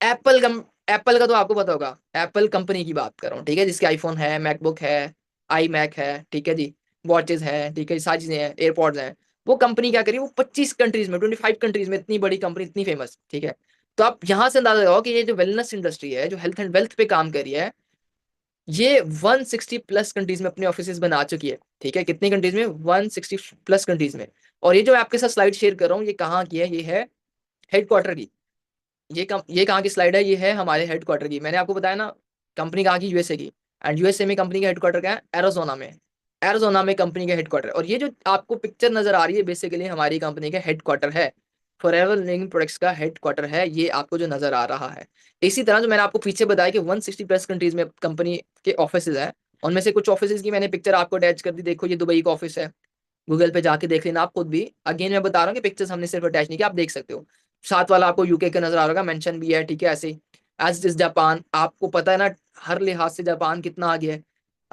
एप्पल एप्पल का तो आपको पता होगा, एप्पल कंपनी की बात कर रहा हूँ, ठीक है, जिसके आईफोन है, मैकबुक है, आई मैक है, ठीक है जी, वॉचेज है, ठीक है, सारी चीजें हैं, एयरपॉड्स हैं। वो कंपनी क्या करी, वो 25 कंट्रीज में, 25 कंट्रीज में, इतनी बड़ी कंपनी, इतनी फेमस, ठीक है। तो आप यहाँ से अंदाजा लगाओ कि ये जो वेलनेस इंडस्ट्री है, जो हेल्थ एंड वेल्थ पे काम कर रही है, ये 160 प्लस कंट्रीज में अपने ऑफिस बना चुकी है, ठीक है। कितनी कंट्रीज में? 160 प्लस कंट्रीज में। और ये जो मैं आपके साथ स्लाइड शेयर कर रहा हूँ, ये कहाँ की है? ये है हेडक्वार्टर की। ये कहाँ की स्लाइड है? ये है हमारे हेडक्वार्टर की। मैंने आपको बताया ना, कंपनी कहाँ की? यूएसए की। एंड यूएसए में कंपनी का हेडक्वार्टर क्या है? एरिजोना में। एरिजोना में कंपनी का हेडक्वार्टर। और ये जो आपको पिक्चर नजर आ रही है, बेसिकली हमारी कंपनी का हेडक्वार्टर है। फॉरएवर लिविंग प्रोडक्ट्स का हेडक्वार्टर है ये, आपको जो नजर आ रहा है। इसी तरह जो मैंने आपको पीछे बताया कि 160 प्लस कंट्रीज में कंपनी के ऑफिस है। उनमें से कुछ ऑफिस की मैंने पिक्चर आपको अटैच कर दी। देखो ये दुबई का ऑफिस है, गूगल पे जाके देख लेना आप खुद भी। अगेन मैं बता रहा हूँ कि पिक्चर्स हमने सिर्फ अटैच नहीं किया, आप देख सकते हो। साथ वाला आपको यूके का नजर आ रहा होगा, मेंशन भी है, ठीक है। ऐसे ही एज इज जापान, आपको पता है ना हर लिहाज से जापान कितना आगे है।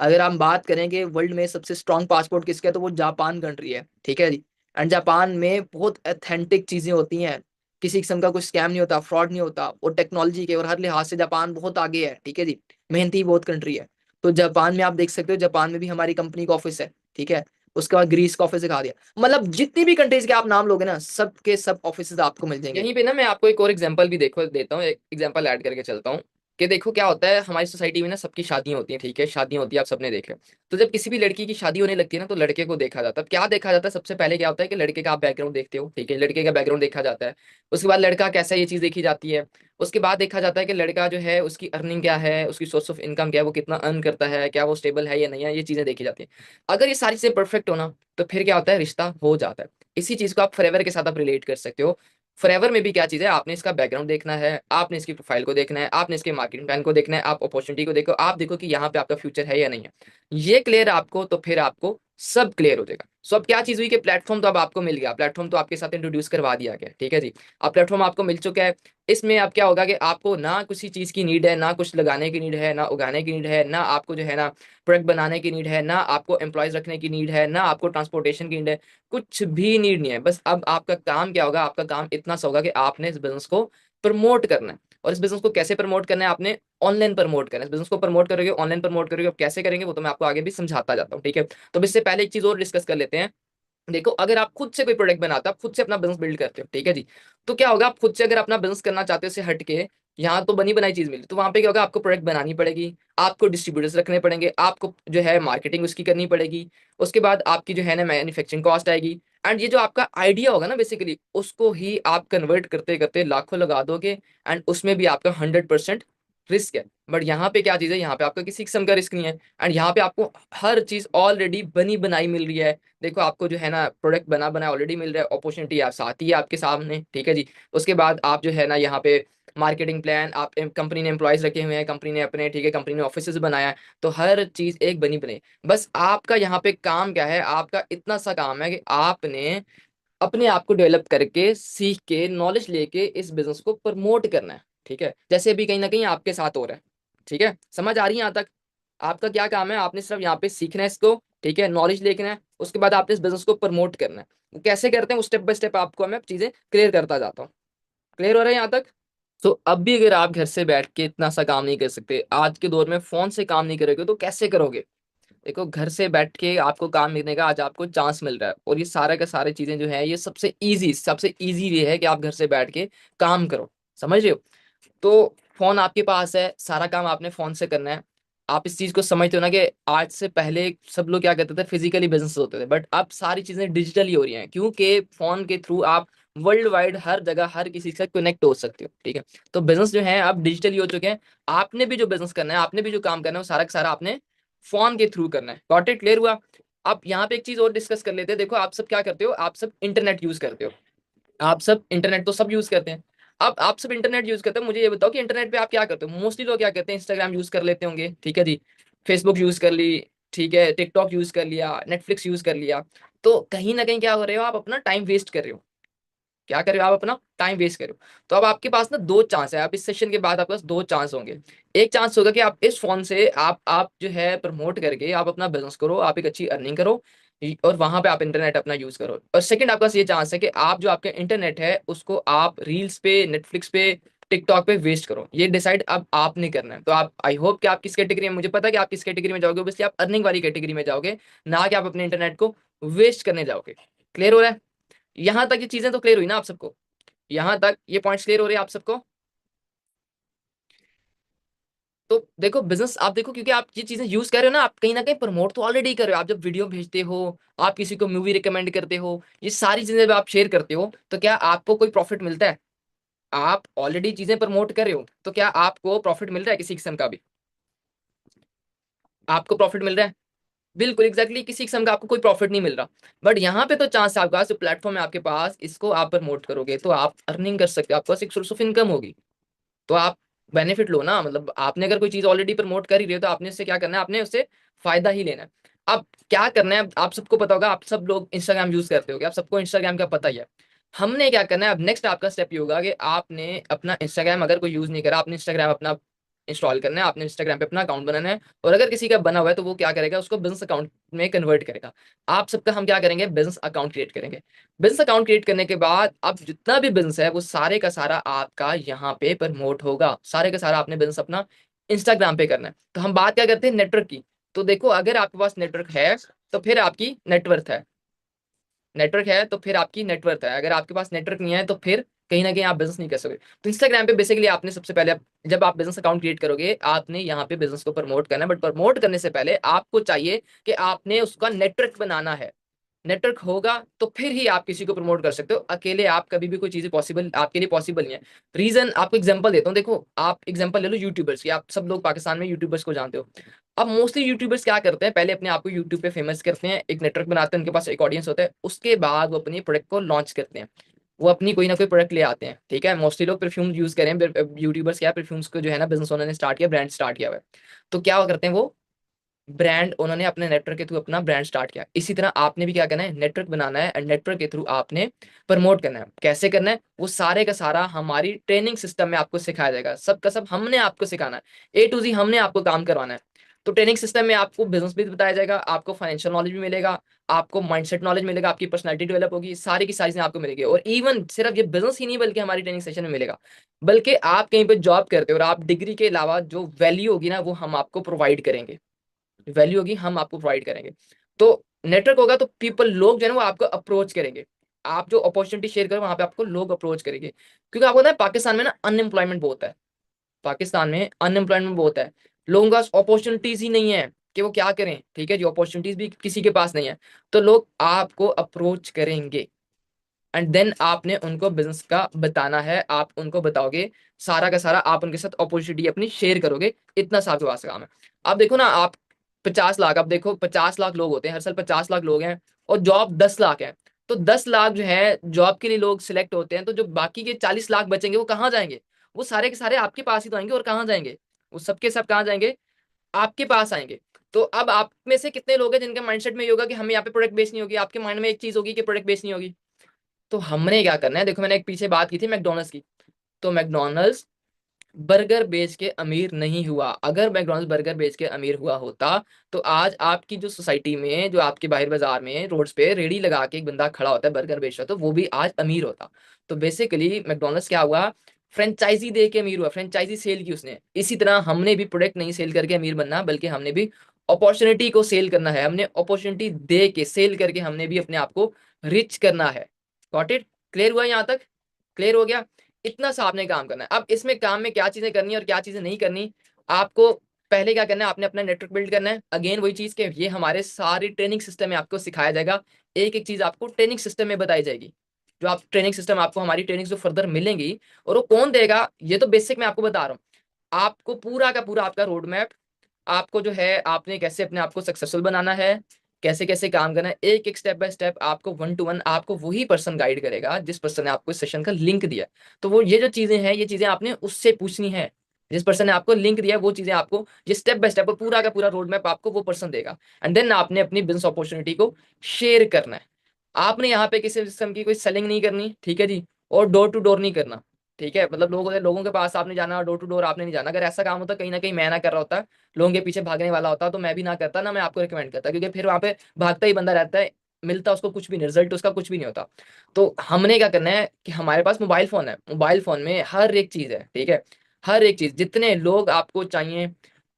अगर हम बात करेंगे वर्ल्ड में सबसे स्ट्रॉन्ग पासपोर्ट किसका है, तो वो जापान कंट्री है, ठीक है जी। एंड जापान में बहुत ऑथेंटिक चीजें होती हैं, किसी किस्म का कोई स्कैम नहीं होता, फ्रॉड नहीं होता, और टेक्नोलॉजी के और हर लिहाज से जापान बहुत आगे है, ठीक है जी। मेहनती बहुत कंट्री है। तो जापान में आप देख सकते हो, जापान में भी हमारी कंपनी का ऑफिस है, ठीक है। उसके बाद ग्रीस का ऑफिस दिखा दिया। मतलब जितनी भी कंट्रीज के आप नाम लोगे ना, सब के सब ऑफिस आपको मिल जाएंगे। यहीं पे ना मैं आपको एक और एग्जांपल भी देखो देता हूँ, एक एग्जांपल ऐड करके चलता हूँ कि देखो क्या होता है हमारी सोसाइटी में ना, सबकी शादियां होती हैं, ठीक है, शादियां होती है, आप सबने देखे। तो जब किसी भी लड़की की शादी होने लगती है ना, तो लड़के को देखा जाता है। अब क्या देखा जाता है? सबसे पहले क्या होता है कि लड़के का आप बैकग्राउंड देखते हो, ठीक है, लड़के का बैकग्राउंड देखा जाता है। उसके बाद लड़का कैसा है, ये चीज देखी जाती है। उसके बाद देखा जाता है कि लड़का जो है उसकी अर्निंग क्या है, उसकी सोर्स ऑफ इनकम क्या है, वो कितना अर्न करता है, क्या वो स्टेबल है या नहीं है, ये चीजें देखी जाती है। अगर ये सारी चीजें परफेक्ट हो ना, तो फिर क्या होता है, रिश्ता हो जाता है। इसी चीज को आप फॉरएवर के साथ आप रिलेट कर सकते हो। फॉरएवर में भी क्या चीज़ है, आपने इसका बैकग्राउंड देखना है, आपने इसकी प्रोफाइल को देखना है, आपने इसके मार्केटिंग प्लान को देखना है, आप अपॉर्चुनिटी को देखो, आप देखो कि यहाँ पे आपका फ्यूचर है या नहीं है। ये क्लियर आपको, तो फिर आपको सब क्लियर हो जाएगा। सो अब क्या चीज़ हुई कि प्लेटफॉर्म तो अब आपको मिल गया, प्लेटफॉर्म तो आपके साथ इंट्रोड्यूस करवा दिया गया, ठीक है जी। अब प्लेटफॉर्म आपको मिल चुका है। इसमें अब क्या होगा कि आपको ना किसी चीज़ की नीड है, ना कुछ लगाने की नीड है, ना उगाने की नीड है, ना आपको जो है ना प्रोडक्ट बनाने की नीड है, ना आपको एम्प्लॉयज रखने की नीड है, ना आपको ट्रांसपोर्टेशन की नीड है, कुछ भी नीड नहीं है। बस अब आपका काम क्या होगा, आपका काम इतना सा होगा कि आपने इस बिजनेस को प्रमोट करना है। और इस बिजनेस को कैसे प्रमोट करना है, आपने ऑनलाइन प्रमोट करना है। इस बिजनेस को प्रमोट करोगे, ऑनलाइन प्रमोट करोगे, अब कैसे करेंगे वो तो मैं आपको आगे भी समझाता जाता हूँ, ठीक है। तो इससे पहले एक चीज और डिस्कस कर लेते हैं। देखो, अगर आप खुद से कोई प्रोडक्ट बनाते हो, आप खुद से अपना बिजनेस बिल्ड करते हो, ठीक है जी, तो क्या होगा, आप खुद से अगर अपना बिजनेस करना चाहते हो, से हट के यहाँ तो बनी बनाई चीज मिली, तो वहां पे क्या होगा, आपको प्रोडक्ट बनानी पड़ेगी, आपको डिस्ट्रीब्यूटर्स रखने पड़ेंगे, आपको जो है मार्केटिंग उसकी करनी पड़ेगी, उसके बाद आपकी जो है ना मैन्युफैक्चरिंग कॉस्ट आएगी। एंड ये जो आपका आइडिया होगा ना, बेसिकली उसको ही आप कन्वर्ट करते करते लाखों लगा दोगे, एंड उसमें भी आपका 100% रिस्क है। बट यहाँ पे क्या चीज है, यहाँ पे आपका किसी किस्म का रिस्क नहीं है, एंड यहाँ पे आपको हर चीज ऑलरेडी बनी बनाई मिल रही है। देखो, आपको जो है ना प्रोडक्ट बना बना ऑलरेडी मिल रहा है, अपॉर्चुनिटी आप साथ ही है आपके सामने, ठीक है जी। उसके बाद आप जो है ना यहाँ पे मार्केटिंग प्लान, आप कंपनी ने एम्प्लॉयज रखे हुए हैं, कंपनी ने अपने, ठीक है, कंपनी ने ऑफिस बनाया है, तो हर चीज एक बनी बनाई। बस आपका यहाँ पे काम क्या है, आपका इतना सा काम है कि आपने अपने आप को डेवलप करके, सीख के, नॉलेज लेके इस बिजनेस को प्रमोट करना है, ठीक है। जैसे अभी कहीं ना कहीं आपके साथ हो रहा है, ठीक है, समझ आ रही है यहाँ तक। आपका क्या काम है, आपने सिर्फ यहाँ पे सीखना है इसको, ठीक है, नॉलेज लेना है, उसके बाद आपने इस बिजनेस को प्रमोट करना है। कैसे करते हैं, स्टेप बाय स्टेप आपको मैं चीजें क्लियर करता जाता हूँ। क्लियर हो रहा है यहाँ तक। सो अब भी अगर आप घर से बैठ के इतना सा काम नहीं कर सकते, आज के दौर में फोन से काम नहीं करोगे, तो कैसे करोगे। देखो, घर से बैठ के आपको काम मिलने का आज आपको चांस मिल रहा है, और ये सारा का सारे चीजें जो है, ये सबसे इजी वे है कि आप घर से बैठ के काम करो। समझ रहे हो। तो फोन आपके पास है, सारा काम आपने फोन से करना है। आप इस चीज को समझते हो ना कि आज से पहले सब लोग क्या करते थे, फिजिकली बिजनेस होते थे, बट अब सारी चीजें डिजिटली हो रही हैं, क्योंकि फोन के थ्रू आप वर्ल्ड वाइड हर जगह हर किसी से कनेक्ट हो सकते हो, ठीक है। तो बिजनेस जो है अब डिजिटली हो चुके हैं। आपने भी जो बिजनेस करना है, आपने भी जो काम करना है, वो सारा का सारा आपने फोन के थ्रू करना है। गॉट इट, क्लियर हुआ। अब यहाँ पे एक चीज और डिस्कस कर लेते हैं। देखो, आप सब क्या करते हो, आप सब इंटरनेट यूज करते हो, आप सब इंटरनेट तो सब यूज करते हैं। अब आप सब इंटरनेट यूज करते हो, मुझे ये बताओ कि इंटरनेट पे आप क्या करते हो। मोस्टली लोग क्या करते हैं, इंस्टाग्राम यूज कर लेते होंगे, ठीक है जी, फेसबुक यूज कर ली, ठीक है, टिकटॉक यूज कर लिया, नेटफ्लिक्स यूज कर लिया। तो कहीं ना कहीं क्या हो रहे हो, आप अपना टाइम वेस्ट कर रहे हो। क्या कर रहे हो, आप अपना टाइम वेस्ट कर रहे हो। तो अब आपके पास ना दो चांस है, आप इस सेशन के बाद आपके पास दो चांस होंगे। एक चांस होगा कि आप इस फोन से आप जो है प्रमोट करके आप अपना बिजनेस करो, आप एक अच्छी अर्निंग करो, और वहां पे आप इंटरनेट अपना यूज करो। और सेकंड, आपका ये चांस है कि आप जो आपका इंटरनेट है उसको आप रील्स पे, नेटफ्लिक्स पे, टिकटॉक पे वेस्ट करो। ये डिसाइड अब आपने करना है। तो आप, आई होप कि आप किस कैटेगरी में, मुझे पता है कि आप किस कैटेगरी में जाओगे, ऑब्वियसली आप अर्निंग वाली कैटेगरी में जाओगे, ना कि आप अपने इंटरनेट को वेस्ट करने जाओगे। क्लियर हो रहा है। यहां तक ये चीजें तो क्लियर हुई ना आप सबको। यहां तक ये पॉइंट्स क्लियर हो रहे हैं आप सबको। तो देखो, बिजनेस आप देखो, क्योंकि आप ये चीजें यूज कर रहे हो ना, आप कहीं ना कहीं प्रमोट तो ऑलरेडी कर रहे हो। आप जब वीडियो भेजते हो, आप किसी को मूवी रिकमेंड करते हो, ये सारी चीजें जब आप शेयर करते हो, तो क्या आपको कोई प्रॉफिट मिलता है। आप ऑलरेडी चीजें प्रमोट कर रहे हो, तो क्या आपको प्रॉफिट मिल रहा है किसी किस्म का भी। आपको प्रॉफिट मिल रहा है। बिल्कुल एग्जैक्टली, किसी किस्म का आपको कोई प्रॉफिट नहीं मिल रहा। बट यहाँ पे तो चांस है आपके पास, जो प्लेटफॉर्म है आपके पास, इसको आप प्रमोट करोगे तो आप अर्निंग कर सकते हो, आपके पास एक सोर्स ऑफ इनकम होगी। तो आप बेनिफिट लो ना। मतलब आपने अगर कोई चीज ऑलरेडी प्रमोट कर ही रही हो, तो आपने उससे क्या करना है, आपने उससे फायदा ही लेना है। अब क्या करना है, आप सबको पता होगा, आप सब लोग इंस्टाग्राम यूज करते हो, आप सबको इंस्टाग्राम का पता ही है। हमने क्या करना है, अब नेक्स्ट आपका स्टेप ये होगा कि आपने अपना इंस्टाग्राम, अगर कोई यूज नहीं करा, आपने इंस्टाग्राम अपना इंस्टॉल करना है, आपने इंस्टाग्राम पे अपना अकाउंट बनाना है। और अगर किसी का बना हुआ है, तो वो क्या करेगा, उसको बिजनेस अकाउंट में कन्वर्ट करेगा। आप सबका हम क्या करेंगे, बिजनेस अकाउंट क्रिएट करेंगे। बिजनेस अकाउंट क्रिएट करने के बाद अब जितना भी बिजनेस है, वो सारे का सारा आपका यहाँ पे प्रमोट होगा। सारे का सारा आपने बिजनेस अपना इंस्टाग्राम पे करना है। तो हम बात क्या करते हैं, नेटवर्क की। तो देखो, अगर आपके पास नेटवर्क है, तो फिर आपकी नेटवर्थ है। नेटवर्क है तो फिर आपकी नेटवर्थ है। अगर आपके पास नेटवर्क नहीं है, तो फिर कहीं ना कहीं आप बिजनेस नहीं कर सकते। तो इंस्टाग्राम पे बेसिकली आपने सबसे पहले, जब आप बिजनेस अकाउंट क्रिएट करोगे, आपने यहाँ पे बिजनेस को प्रमोट करना है। बट प्रमोट करने से पहले आपको चाहिए कि आपने उसका नेटवर्क बनाना है। नेटवर्क होगा तो फिर ही आप किसी को प्रमोट कर सकते हो। अकेले आप कभी भी कोई चीजें पॉसिबल आपके लिए पॉसिबल नहीं है। रीजन आपको एग्जांपल देता हूँ। देखो, आप एग्जांपल ले लो यूट्यूबर्स की। आप सब लोग पाकिस्तान में यूट्यूबर्स को जानते हो। अब मोस्टली यूट्यूबर्स क्या करते हैं, पहले अपने आप को यूट्यूब पे फेमस करते हैं, एक नेटवर्क बनाते हैं, उनके पास एक ऑडियंस होता है, उसके बाद वो अपनी प्रोडक्ट को लॉन्च करते हैं। वो अपनी कोई ना कोई प्रोडक्ट ले आते हैं, ठीक है। मोस्टली लोग परफ्यूम यूज करें, यूट्यूबर्स क्या परफ्यूम्स को जो है ना बिजनेस उन्होंने स्टार्ट किया, ब्रांड स्टार्ट किया हुआ है। तो क्या करते हैं वो ब्रांड, उन्होंने अपने नेटवर्क के थ्रू अपना ब्रांड स्टार्ट किया। इसी तरह आपने भी क्या करना है, नेटवर्क बनाना है, एंड नेटवर्क के थ्रू आपने प्रमोट करना है। कैसे करना है वो सारे का सारा हमारी ट्रेनिंग सिस्टम में आपको सिखाया जाएगा। सब का सब हमने आपको सिखाना है, A to Z हमने आपको काम करवाना है। तो ट्रेनिंग सिस्टम में आपको बिजनेस भी बताया जाएगा, आपको फाइनेंशियल नॉलेज भी मिलेगा, आपको माइंडसेट नॉलेज मिलेगा, आपकी पर्सनैलिटी डेवलप होगी, सारी की सारी चीजें आपको मिलेगी। और इवन सिर्फ ये बिजनेस ही नहीं बल्कि हमारी ट्रेनिंग सेशन में मिलेगा, बल्कि आप कहीं पर जॉब करते हो और आप डिग्री के अलावा जो वैल्यू होगी ना वो हम आपको प्रोवाइड करेंगे, वैल्यू होगी हम आपको प्रोवाइड करेंगे। तो नेटवर्क होगा तो पीपल, लोग जो है ना वो आपको अप्रोच करेंगे। आप जो अपॉर्चुनिटी शेयर करो वहां पे आपको लोग अप्रोच करेंगे, क्योंकि आपको पता है पाकिस्तान में ना अनएम्प्लॉयमेंट बहुत है। पाकिस्तान में अनएम्प्लॉयमेंट बहुत है, लोगों का अपॉर्चुनिटीज ही नहीं है कि वो क्या करें, ठीक है जी, अपॉर्चुनिटीज भी किसी के पास नहीं है। तो लोग आपको अप्रोच करेंगे, एंड देन आपने उनको बिजनेस का बताना है, आप उनको बताओगे सारा का सारा, आप उनके साथ अपॉर्चुनिटी अपनी शेयर करोगे। इतना सा आपके पास का काम है। आप देखो ना, आप 50 लाख, आप देखो 50 लाख लोग होते हैं हर साल, 50 लाख लोग हैं और जॉब 10 लाख है। तो 10 लाख जो है जॉब के लिए लोग सिलेक्ट होते हैं, तो जो बाकी के 40 लाख बचेंगे वो कहाँ जाएंगे? वो सारे के सारे आपके पास ही तो आएंगे, और कहाँ जाएंगे? वो सबके सब कहाँ जाएंगे? आपके पास आएंगे। तो अब आप में से कितने लोग हैं जिनके माइंडसेट में ये होगा कि हमें यहाँ पे प्रोडक्ट बेचनी होगी? आपके माइंड में एक चीज होगी कि प्रोडक्ट बेचनी होगी। तो हमने क्या करना है, देखो मैंने एक पीछे बात की थी मैकडोनल्ड्स की। तो मैकडोनल्ड्स बर्गर बेच के अमीर नहीं हुआ। अगर मैकडोनल्ड्स बर्गर बेच के अमीर हुआ होता तो आज आपकी जो सोसाइटी में, जो आपके बाहर बाजार में रोड्स पे रेडी लगा के एक बंदा खड़ा होता है बर्गर बेच रहा, तो वो भी आज अमीर होता। तो बेसिकली मैकडोनल्ड्स क्या हुआ, फ्रेंचाइजी दे के अमीर हुआ, फ्रेंचाइजी सेल की उसने। इसी तरह हमने भी प्रोडक्ट नहीं सेल करके अमीर बनना, बल्कि हमने भी अपॉर्चुनिटी को सेल करना है। हमने अपॉर्चुनिटी दे के, सेल करके हमने भी अपने आप को रिच करना है। Got it? क्लियर हुआ यहाँ तक? क्लियर हो गया? इतना सा आपने काम करना है। अब इसमें काम में क्या चीजें करनी है और क्या चीजें नहीं करनी, आपको पहले क्या करना है, आपने अपना नेटवर्क बिल्ड करना है। अगेन वही चीज के ये हमारे सारी ट्रेनिंग सिस्टम में आपको सिखाया जाएगा। एक एक चीज आपको ट्रेनिंग सिस्टम में बताई जाएगी। जो आप ट्रेनिंग सिस्टम, आपको हमारी ट्रेनिंग जो फर्दर मिलेंगी, और वो कौन देगा ये तो बेसिक मैं आपको बता रहा हूँ। आपको पूरा का पूरा आपका रोड मैप, आपको जो है आपने कैसे अपने आप को सक्सेसफुल बनाना है, कैसे कैसे काम करना है, एक एक स्टेप बाय स्टेप आपको 1 to 1 आपको वही पर्सन गाइड करेगा जिस पर्सन ने आपको इस सेशन का लिंक दिया। तो वो ये जो चीजें हैं, ये चीजें आपने उससे पूछनी है। जिस पर्सन ने आपको लिंक दिया वो चीजें आपको, ये स्टेप बाय स्टेप पूरा का पूरा रोड मैप आपको वो पर्सन देगा। एंड देन आपने अपनी बिजनेस अपॉर्चुनिटी को शेयर करना है। आपने यहाँ पे किसी किस्म की कोई सेलिंग नहीं करनी, ठीक है जी, और डोर टू डोर नहीं करना, ठीक है। मतलब लोगों के पास आपने जाना, डोर टू डोर आपने नहीं जाना। अगर ऐसा काम होता कहीं ना कहीं मैं ना कर रहा होता, लोगों के पीछे भागने वाला होता, तो मैं भी ना करता, ना मैं आपको रिकमेंड करता, क्योंकि फिर वहां पे भागता ही बंदा रहता है, मिलता उसको कुछ भी नहीं, रिजल्ट उसका कुछ भी नहीं होता। तो हमने क्या करना है कि हमारे पास मोबाइल फोन है, मोबाइल फोन में हर एक चीज है, ठीक है। हर एक चीज, जितने लोग आपको चाहिए,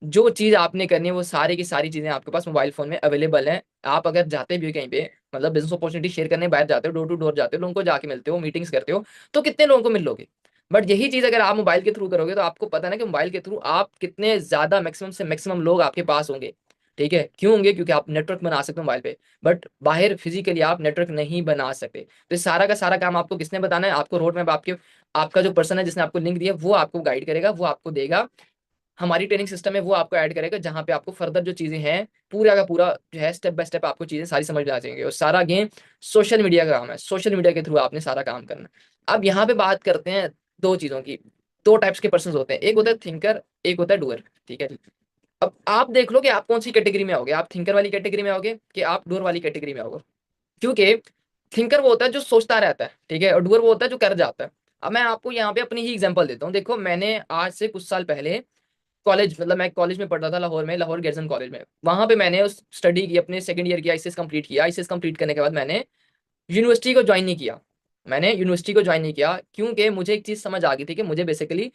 जो चीज आपने करनी है, वो सारी की सारी चीजें आपके पास मोबाइल फोन में अवेलेबल है। आप अगर जाते भी हो कहीं पे, मतलब बिजनेस अपॉर्चुनिटी शेयर करने बाहर जाते हो, डोर टू डोर जाते हो, लोगों को जाके मिलते हो, मीटिंग्स करते हो, तो कितने लोगों को मिल लोगे? बट यही चीज अगर आप मोबाइल के थ्रू करोगे तो आपको पता है ना कि मोबाइल के थ्रू आप कितने ज्यादा मैक्सिमम से मैक्सिमम लोग आपके पास होंगे, ठीक है। क्यों होंगे? क्योंकि आप नेटवर्क बना सकते हो मोबाइल पे, बट बाहर फिजिकली आप नेटवर्क नहीं बना सकते। तो इस सारा का सारा काम आपको किसने बताना है? आपको रोड मैप आपके, आपका जो पर्सन है जिसने आपको लिंक दिया वो आपको गाइड करेगा, वो आपको देगा। हमारी ट्रेनिंग सिस्टम है वो आपको ऐड करेगा, जहां पे आपको फर्दर जो चीजें हैं पूरा का पूरा जो है स्टेप बाय स्टेप आपको चीजें सारी समझ में आ जाएंगी। और सारा गेम सोशल मीडिया का काम है, सोशल मीडिया के थ्रू आपने सारा काम करना है। अब यहाँ पे बात करते हैं दो चीजों की। दो टाइप्स के पर्सन होते हैं, एक होता है थिंकर, एक होता है डूअर, ठीक है। अब आप देख लो कि आप कौन सी कैटेगरी में आओगे, आप थिंकर वाली कैटेगरी में आओगे कि आप डूअर वाली कैटेगरी में आओगे। क्योंकि थिंकर वो होता है जो सोचता रहता है, ठीक है, और डूअर वो होता है जो कर जाता है। अब मैं आपको यहाँ पे अपनी ही एग्जांपल देता हूँ। देखो मैंने आज से कुछ साल पहले कॉलेज, मतलब मैं कॉलेज में पढ़ता था लाहौर में, लाहौर गर्जन कॉलेज में। वहां पे मैंने उस स्टडी की, अपने सेकंड ईयर की आईसीएस कंप्लीट किया। आईसीएस कंप्लीट करने के बाद मैंने यूनिवर्सिटी को ज्वाइन नहीं किया। मैंने यूनिवर्सिटी को ज्वाइन नहीं किया क्योंकि मुझे एक चीज समझ आ गई थी कि मुझे बेसिकली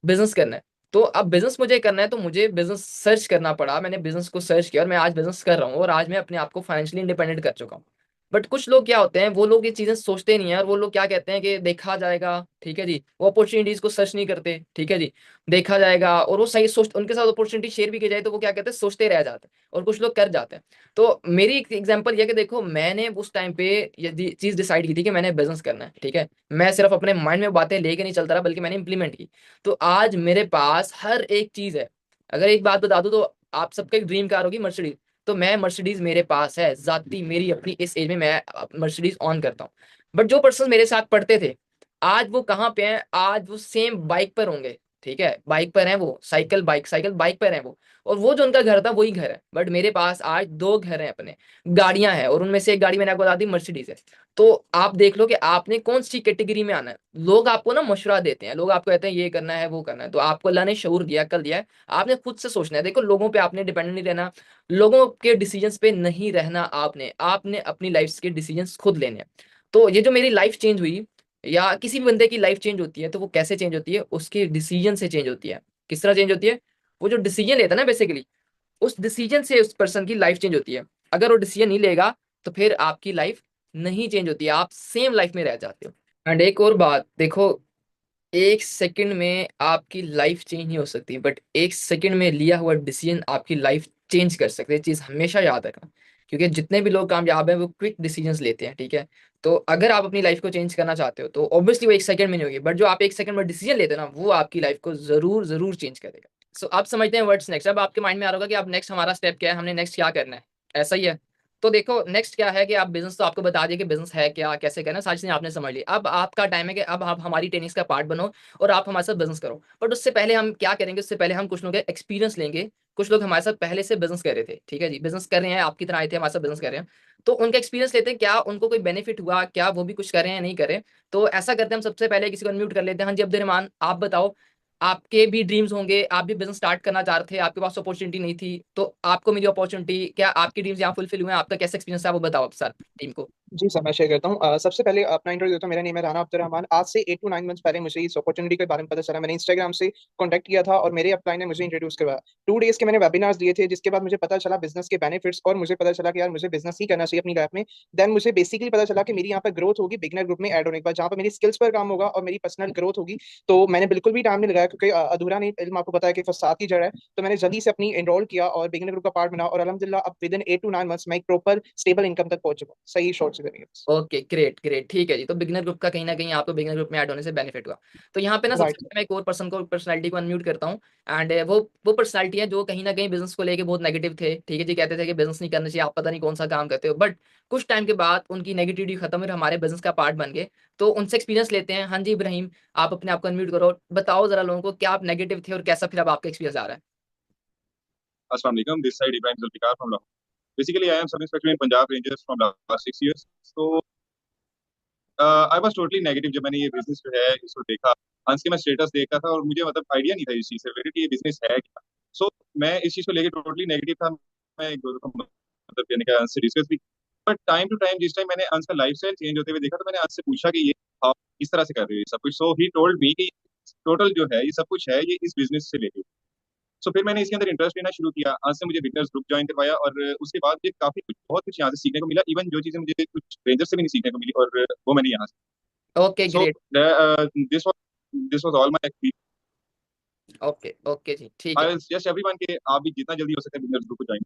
बिजनेस करना है। तो अब बिजनेस मुझे करना है तो मुझे बिजनेस सर्च करना पड़ा। मैंने बिजनेस को सर्च किया और मैं आज बिजनेस कर रहा हूँ, और आज मैं अपने आप को फाइनेंशियली इंडिपेंडेंट कर चुका हूँ। बट कुछ लोग क्या होते हैं, वो लोग ये चीजें सोचते नहीं है, और वो लोग क्या कहते हैं कि देखा जाएगा, ठीक है जी, वो अपॉर्चुनिटीज को सर्च नहीं करते, ठीक है जी, देखा जाएगा। और वो सही सोच, उनके साथ अपॉर्चुनिटी शेयर भी की जाए तो वो क्या कहते हैं, सोचते रह जाते हैं, और कुछ लोग कर जाते हैं। तो मेरी एक एग्जांपल ये कि देखो मैंने उस टाइम पे ये चीज डिसाइड की थी कि मैंने बिजनेस करना है, ठीक है। मैं सिर्फ अपने माइंड में बातें लेके नहीं चलता रहा, बल्कि मैंने इंप्लीमेंट की। तो आज मेरे पास हर एक चीज है। अगर एक बात बता दूं तो आप सबका एक ड्रीम कार होगी मर्सिडीज। तो मैं मर्सिडीज मेरे पास है, जाती मेरी अपनी इस एज में मैं मर्सिडीज ऑन करता हूँ। बट जो पर्सन मेरे साथ पढ़ते थे, आज वो कहाँ पे हैं? आज वो सेम बाइक पर होंगे, ठीक है, बाइक पर हैं वो, साइकिल बाइक पर हैं वो, और वो जो उनका घर था वही घर है। बट मेरे पास आज दो घर हैं अपने, गाड़ियां हैं, और उनमें से एक गाड़ी मैंने आपको बता दी मर्सिडीज है। तो आप देख लो कि आपने कौन सी कैटेगरी में आना है। लोग आपको ना मशवरा देते हैं, लोग आपको कहते हैं ये करना है वो करना है, तो आपको अल्लाह ने शऊर दिया, कल दिया है, आपने खुद से सोचना है। देखो, लोगों पे आपने डिपेंडेंट नहीं रहना, लोगों के डिसीजंस पे नहीं रहना, आपने आपने अपनी लाइफ के डिसीजंस खुद लेने हैं। तो ये जो मेरी लाइफ चेंज हुई, या किसी भी बंदे की लाइफ चेंज होती है, तो वो कैसे चेंज होती है? उसके डिसीजन से चेंज होती है। किस तरह चेंज होती है? वो जो डिसीजन लेता है ना, बेसिकली उस डिसीजन से उस पर्सन की लाइफ चेंज होती है। अगर वो डिसीजन नहीं लेगा, तो फिर आपकी लाइफ नहीं चेंज होती है, आप सेम लाइफ में रह जाते हो। एंड एक और बात देखो, एक सेकंड में आपकी लाइफ चेंज नहीं हो सकती, बट एक सेकंड में लिया हुआ डिसीजन आपकी लाइफ चेंज कर सकते हैं। चीज हमेशा याद रखना, क्योंकि जितने भी लोग कामयाब हैं वो क्विक डिसीजंस लेते हैं, ठीक है। तो अगर आप अपनी लाइफ को चेंज करना चाहते हो, तो ऑब्वियसली वो एक सेकंड में नहीं होगी, बट जो आप एक सेकंड में डिसीजन लेते हो ना, वो आपकी लाइफ को जरूर जरूर चेंज करेगा। सो आप समझते हैं वर्ड्स नेक्स्ट। अब आपके माइंड में आ रहा होगा कि अब नेक्स्ट हमारा स्टेप क्या है, हमने नेक्स्ट क्या करना है, ऐसा ही है। तो देखो, नेक्स्ट क्या है कि आप बिजनेस, तो आपको बता दिया कि बिजनेस है क्या, कैसे करना है, सारी चीजें आपने समझ ली। अब आपका टाइम है कि अब आप हमारी ट्रेनिंग्स का पार्ट बनो और आप हमारे साथ बिजनेस करो। बट उससे पहले हम क्या करेंगे? उससे पहले हम कुछ लोगों के एक्सपीरियंस लेंगे। कुछ लोग हमारे साथ पहले से बिजनेस कर रहे थे, ठीक है जी, बिजनेस कर रहे हैं, आपकी तरह आए थे हमारे साथ बिजनेस कर रहे हैं। तो उनका एक्सपीरियंस लेते हैं, क्या उनको कोई बेनिफिट हुआ, क्या वो भी कुछ कर रहे हैं नहीं कर रहे। तो ऐसा करते हैं, हम सबसे पहले किसी को अनम्यूट कर लेते हैं। हाँ जी, अब्दुल रहमान, आप बताओ, आपके भी ड्रीम्स होंगे, आप भी बिजनेस स्टार्ट करना चाह रहे थे, आपके पास अपॉर्चुनिटी नहीं थी, तो आपको मिली अपॉर्चुनिटी, क्या आपकी ड्रीम्स यहाँ फुलफिल हुए हैं? आपका कैसा एक्सपीरियंस है, वो बताओ आप सर टीम को। जी सर, मैं शेयर करता हूँ। सबसे पहले अपना इंट्रोड्यूस देता हूँ। मेरा नेम है राना अब्दुल रहमान। आज से 8 to 9 मंथ्स पहले मुझे इस अपॉर्चुनिटी के बारे में पता चला। मैंने इंस्टाग्राम से कॉन्टैक्ट किया था और मेरे अपलाइन ने मुझे इंट्रोड्यूस करवाया। 2 डेज के मैंने वेबिनार्स दिए थे, जिसके बाद मुझे पता चला बिजनेस के बेनिफिट्स, और मुझे पता चला कि यार मुझे बिजनेस ही करना चाहिए अपनी लाइफ में। देन मुझे बेसिकली पता चला कि मेरी यहाँ पर ग्रोथ होगी बिगनर ग्रुप में ऐड होने के बाद, जहाँ पर मेरी स्किल्स पर काम होगा और मेरी पर्सनल ग्रोथ होगी। तो मैंने बिल्कुल भी टाइम नहीं लगाया, क्योंकि अधूरा नहीं इल्म आपको पता है कि फसाद की जड़ है। तो मैंने जल्दी से अपनी एनरोल किया और बिगनर ग्रुप का पार्ट बना, और अल्हम्दुलिल्लाह अब विद इन 8 to 9 मंथ्स मैं एक प्रॉपर स्टेबल इनकम तक पहुंच चुका हूँ। सही शॉर्ट से करेंगे। ओके, ग्रेट ग्रेट, ठीक है जी। तो बिगनर ग्रुप का कहीं ना कहीं आपको बिगनर ग्रुप में ऐड होने से बेनिफिट हुआ। तो यहाँ पे ना सबसे राइट। पहले मैं एक और पर्सन को, पर्सनालिटी को अनम्यूट करता हूँ। एंड वो पर्सनालिटी है जो कहीं ना कहीं बिजनेस को लेके बहुत नेगेटिव थे, ठीक है जी, कहते थे कि बिजनेस नहीं करना चाहिए, आप पता नहीं कौन सा काम करते हो। बट कुछ टाइम के बाद उनकी नेगेटिविटी खत्म हुई, हमारे बिजनेस का पार्ट बन गए। तो उनसे एक्सपीरियंस लेते हैं। हाँ जी इब्राहिम, आप अपने आप को अनम्यूट करो, बताओ जरा लोगों को, क्या आप नेगेटिव थे और कैसा फिर अब आपका एक्सपीरियंस आ रहा है। Assalamu alaikum. This side Ibrahim Zulfikar from Lahore. Basically, I am sub inspector in Punjab Rangers from last 6 years. So I was totally negative जब मैंने ये बिजनेस जो है इसको देखा। हंस के मैं स्टेटस देखा था और मुझे मतलब आइडिया नहीं था इस चीज से रिलेटेड कि ये बिजनेस है क्या। सो मैं इस चीज को लेकर टोटली नेगेटिव था। मैं एक दो दफा मतलब कहने का हंस से डिस्कस भी। बट टाइम टू टाइम जिस टाइम मैंने हंस का लाइफ स्टाइल चेंज होते हुए देखा, तो मैंने हंस से पूछा कि ये आप किस तरह से कर रहे हो ये सब कुछ। सो ही टोल्ड मी कि टोटल जो है ये सब कुछ है ये इस बिजनेस से रिलेटेड। सो फिर मैंने इसके अंदर इंटरेस्ट लेना शुरू किया। आज से मुझे बिगनर्स ग्रुप ज्वाइन करवाया और उसके बाद मुझे काफी कुछ बहुत कुछ यहाँ से सीखने को मिला। इवन जो चीजें मुझे कुछ रेंजर से भी नहीं सीखने को मिली, और वो मैंने यहाँ से। Okay so great. This was all my experience. Okay okay जी, ठीक है। आई विल सजेस्ट एवरीवन के आप भी जितना जल्दी हो सके बिगनर्स ग्रुप को ज्वाइन।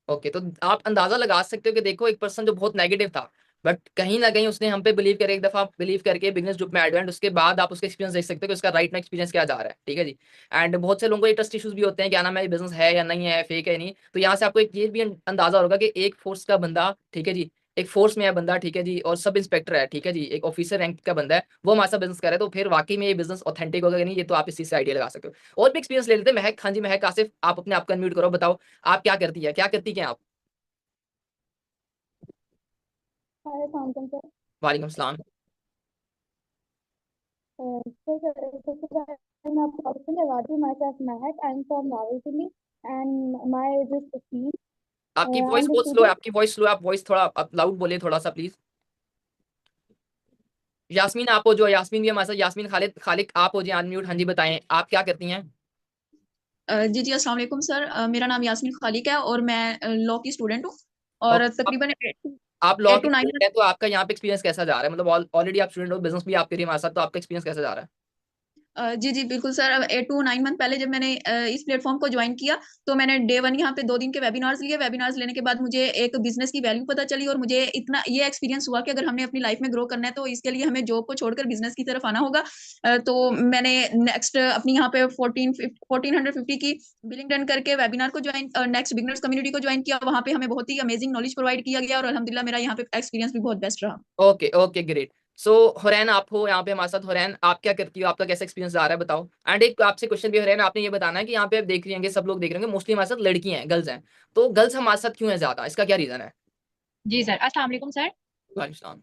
ओके, तो आप अंदाजा लगा सकते हो कि देखो, एक पर्सन जो बहुत नेगेटिव था, बट कहीं ना कहीं उसने हम पे बिलीव करे, एक दफा बिलीव करके बिजनेस ग्रुप में एडवेंट, उसके बाद आप उसका एक्सपीरियंस देख सकते हो कि उसका राइट में एक्सपीरियंस क्या जा रहा है, ठीक है जी। एंड बहुत से लोगों को ये ट्रस्ट इश्यूज भी होते हैं, क्या नाम है, बिजनेस है या नहीं है, फेक है नहीं। तो यहाँ से आपको एक ये भी अंदाजा होगा कि एक फोर्स का बंदा, ठीक है जी, एक फोर्स में है बंदा, ठीक है जी, और सब इंस्पेक्टर है, ठीक है जी, एक ऑफिसर रैंक का बंदा है, वो हमारे साथ बिजनेस कर रहा है, तो फिर वाकई में ये बिजनेस ऑथेंटिक होगा कि नहीं, ये तो आप इस चीज से आइडिया लगा सकते हो। और भी एक्सपीरियंस ले लेते हैं। महक, हाँ जी महक आसिफ, आप अपने आप को अनम्यूट करो, बताओ आप क्या करती है, क्या करती क्या आप। हाय सैमसंग सर। वालेकुम सलाम। सर सबसे पहले मैं आपको क्वेश्चन लगाती हूँ। Myself Mahak, I am from Navalpalli and my age is 15। आपकी आई वॉइस एम द बहुत स्लो है, स्टूडेंट। आपकी वॉइस स्लो है, आप वॉइस थोड़ा आप लाउड बोले थोड़ा सा प्लीज। यास्मीन आप हो जो, यास्मीन भी हमारे साथ, यास्मीन खालिद, खालिक आप हो जी अनम्यूट। हाँ जी बताएं आप क्या करती हैं। जी जी, अस्सलाम वालेकुम सर। मेरा नाम यास्मीन खालिक है और मैं लॉ की स्टूडेंट हूँ। और और आप तकरीबन आप लॉ एट के टू नाइन स्टूडेंट हैं, तो आपका यहाँ पे एक्सपीरियंस कैसा जा रहा है? मतलब ऑलरेडी आप स्टूडेंट हो, बिजनेस भी आप करिए हमारे साथ, तो आपका एक्सपीरियंस कैसा जा रहा है। जी जी बिल्कुल सर। 8 to 9 मंथ पहले जब मैंने इस प्लेटफॉर्म को ज्वाइन किया तो मैंने डे 1 यहाँ पे 2 दिन के वेबिनार्स लिए। वेबिनार्स लेने के बाद मुझे एक बिजनेस की वैल्यू पता चली और मुझे इतना ये एक्सपीरियंस हुआ कि अगर हमने अपनी लाइफ में ग्रो करना है तो इसके लिए हमें जॉब को छोड़कर बिजनेस की तरफ आना होगा। तो मैंने नेक्स्ट अपनी यहाँ पे 1450 की बिलिंग डन करके वेबिनार को ज्वाइन, नेक्स्ट बिगनर्स कम्युनिटी को ज्वाइन किया। वहाँ पे हमें बहुत ही अमेजिंग नॉलेज प्रोवाइड किया गया और अल्हम्दुलिल्लाह मेरा यहाँ पे एक्सपीरियंस भी बहुत बेस्ट रहा। Okay okay great. सो हुरैन आप हो यहाँ पे हमारे साथ। हुरैन आप क्या करती हो, आपका कैसा एक्सपीरियंस आ रहा है बताओ। एंड एक आपसे क्वेश्चन भी हुरैन, आपने ये बताना है कि यहाँ पे आप देख रही होंगे, सब लोग देख रहे होंगे, मोस्टली हमारे साथ लड़कियां हैं, गर्ल्स हैं, तो गर्ल्स हमारे साथ क्यों है ज्यादा, इसका क्या रीजन है? जी सर, अस्सलाम वालेकुम सर। वालेकुम।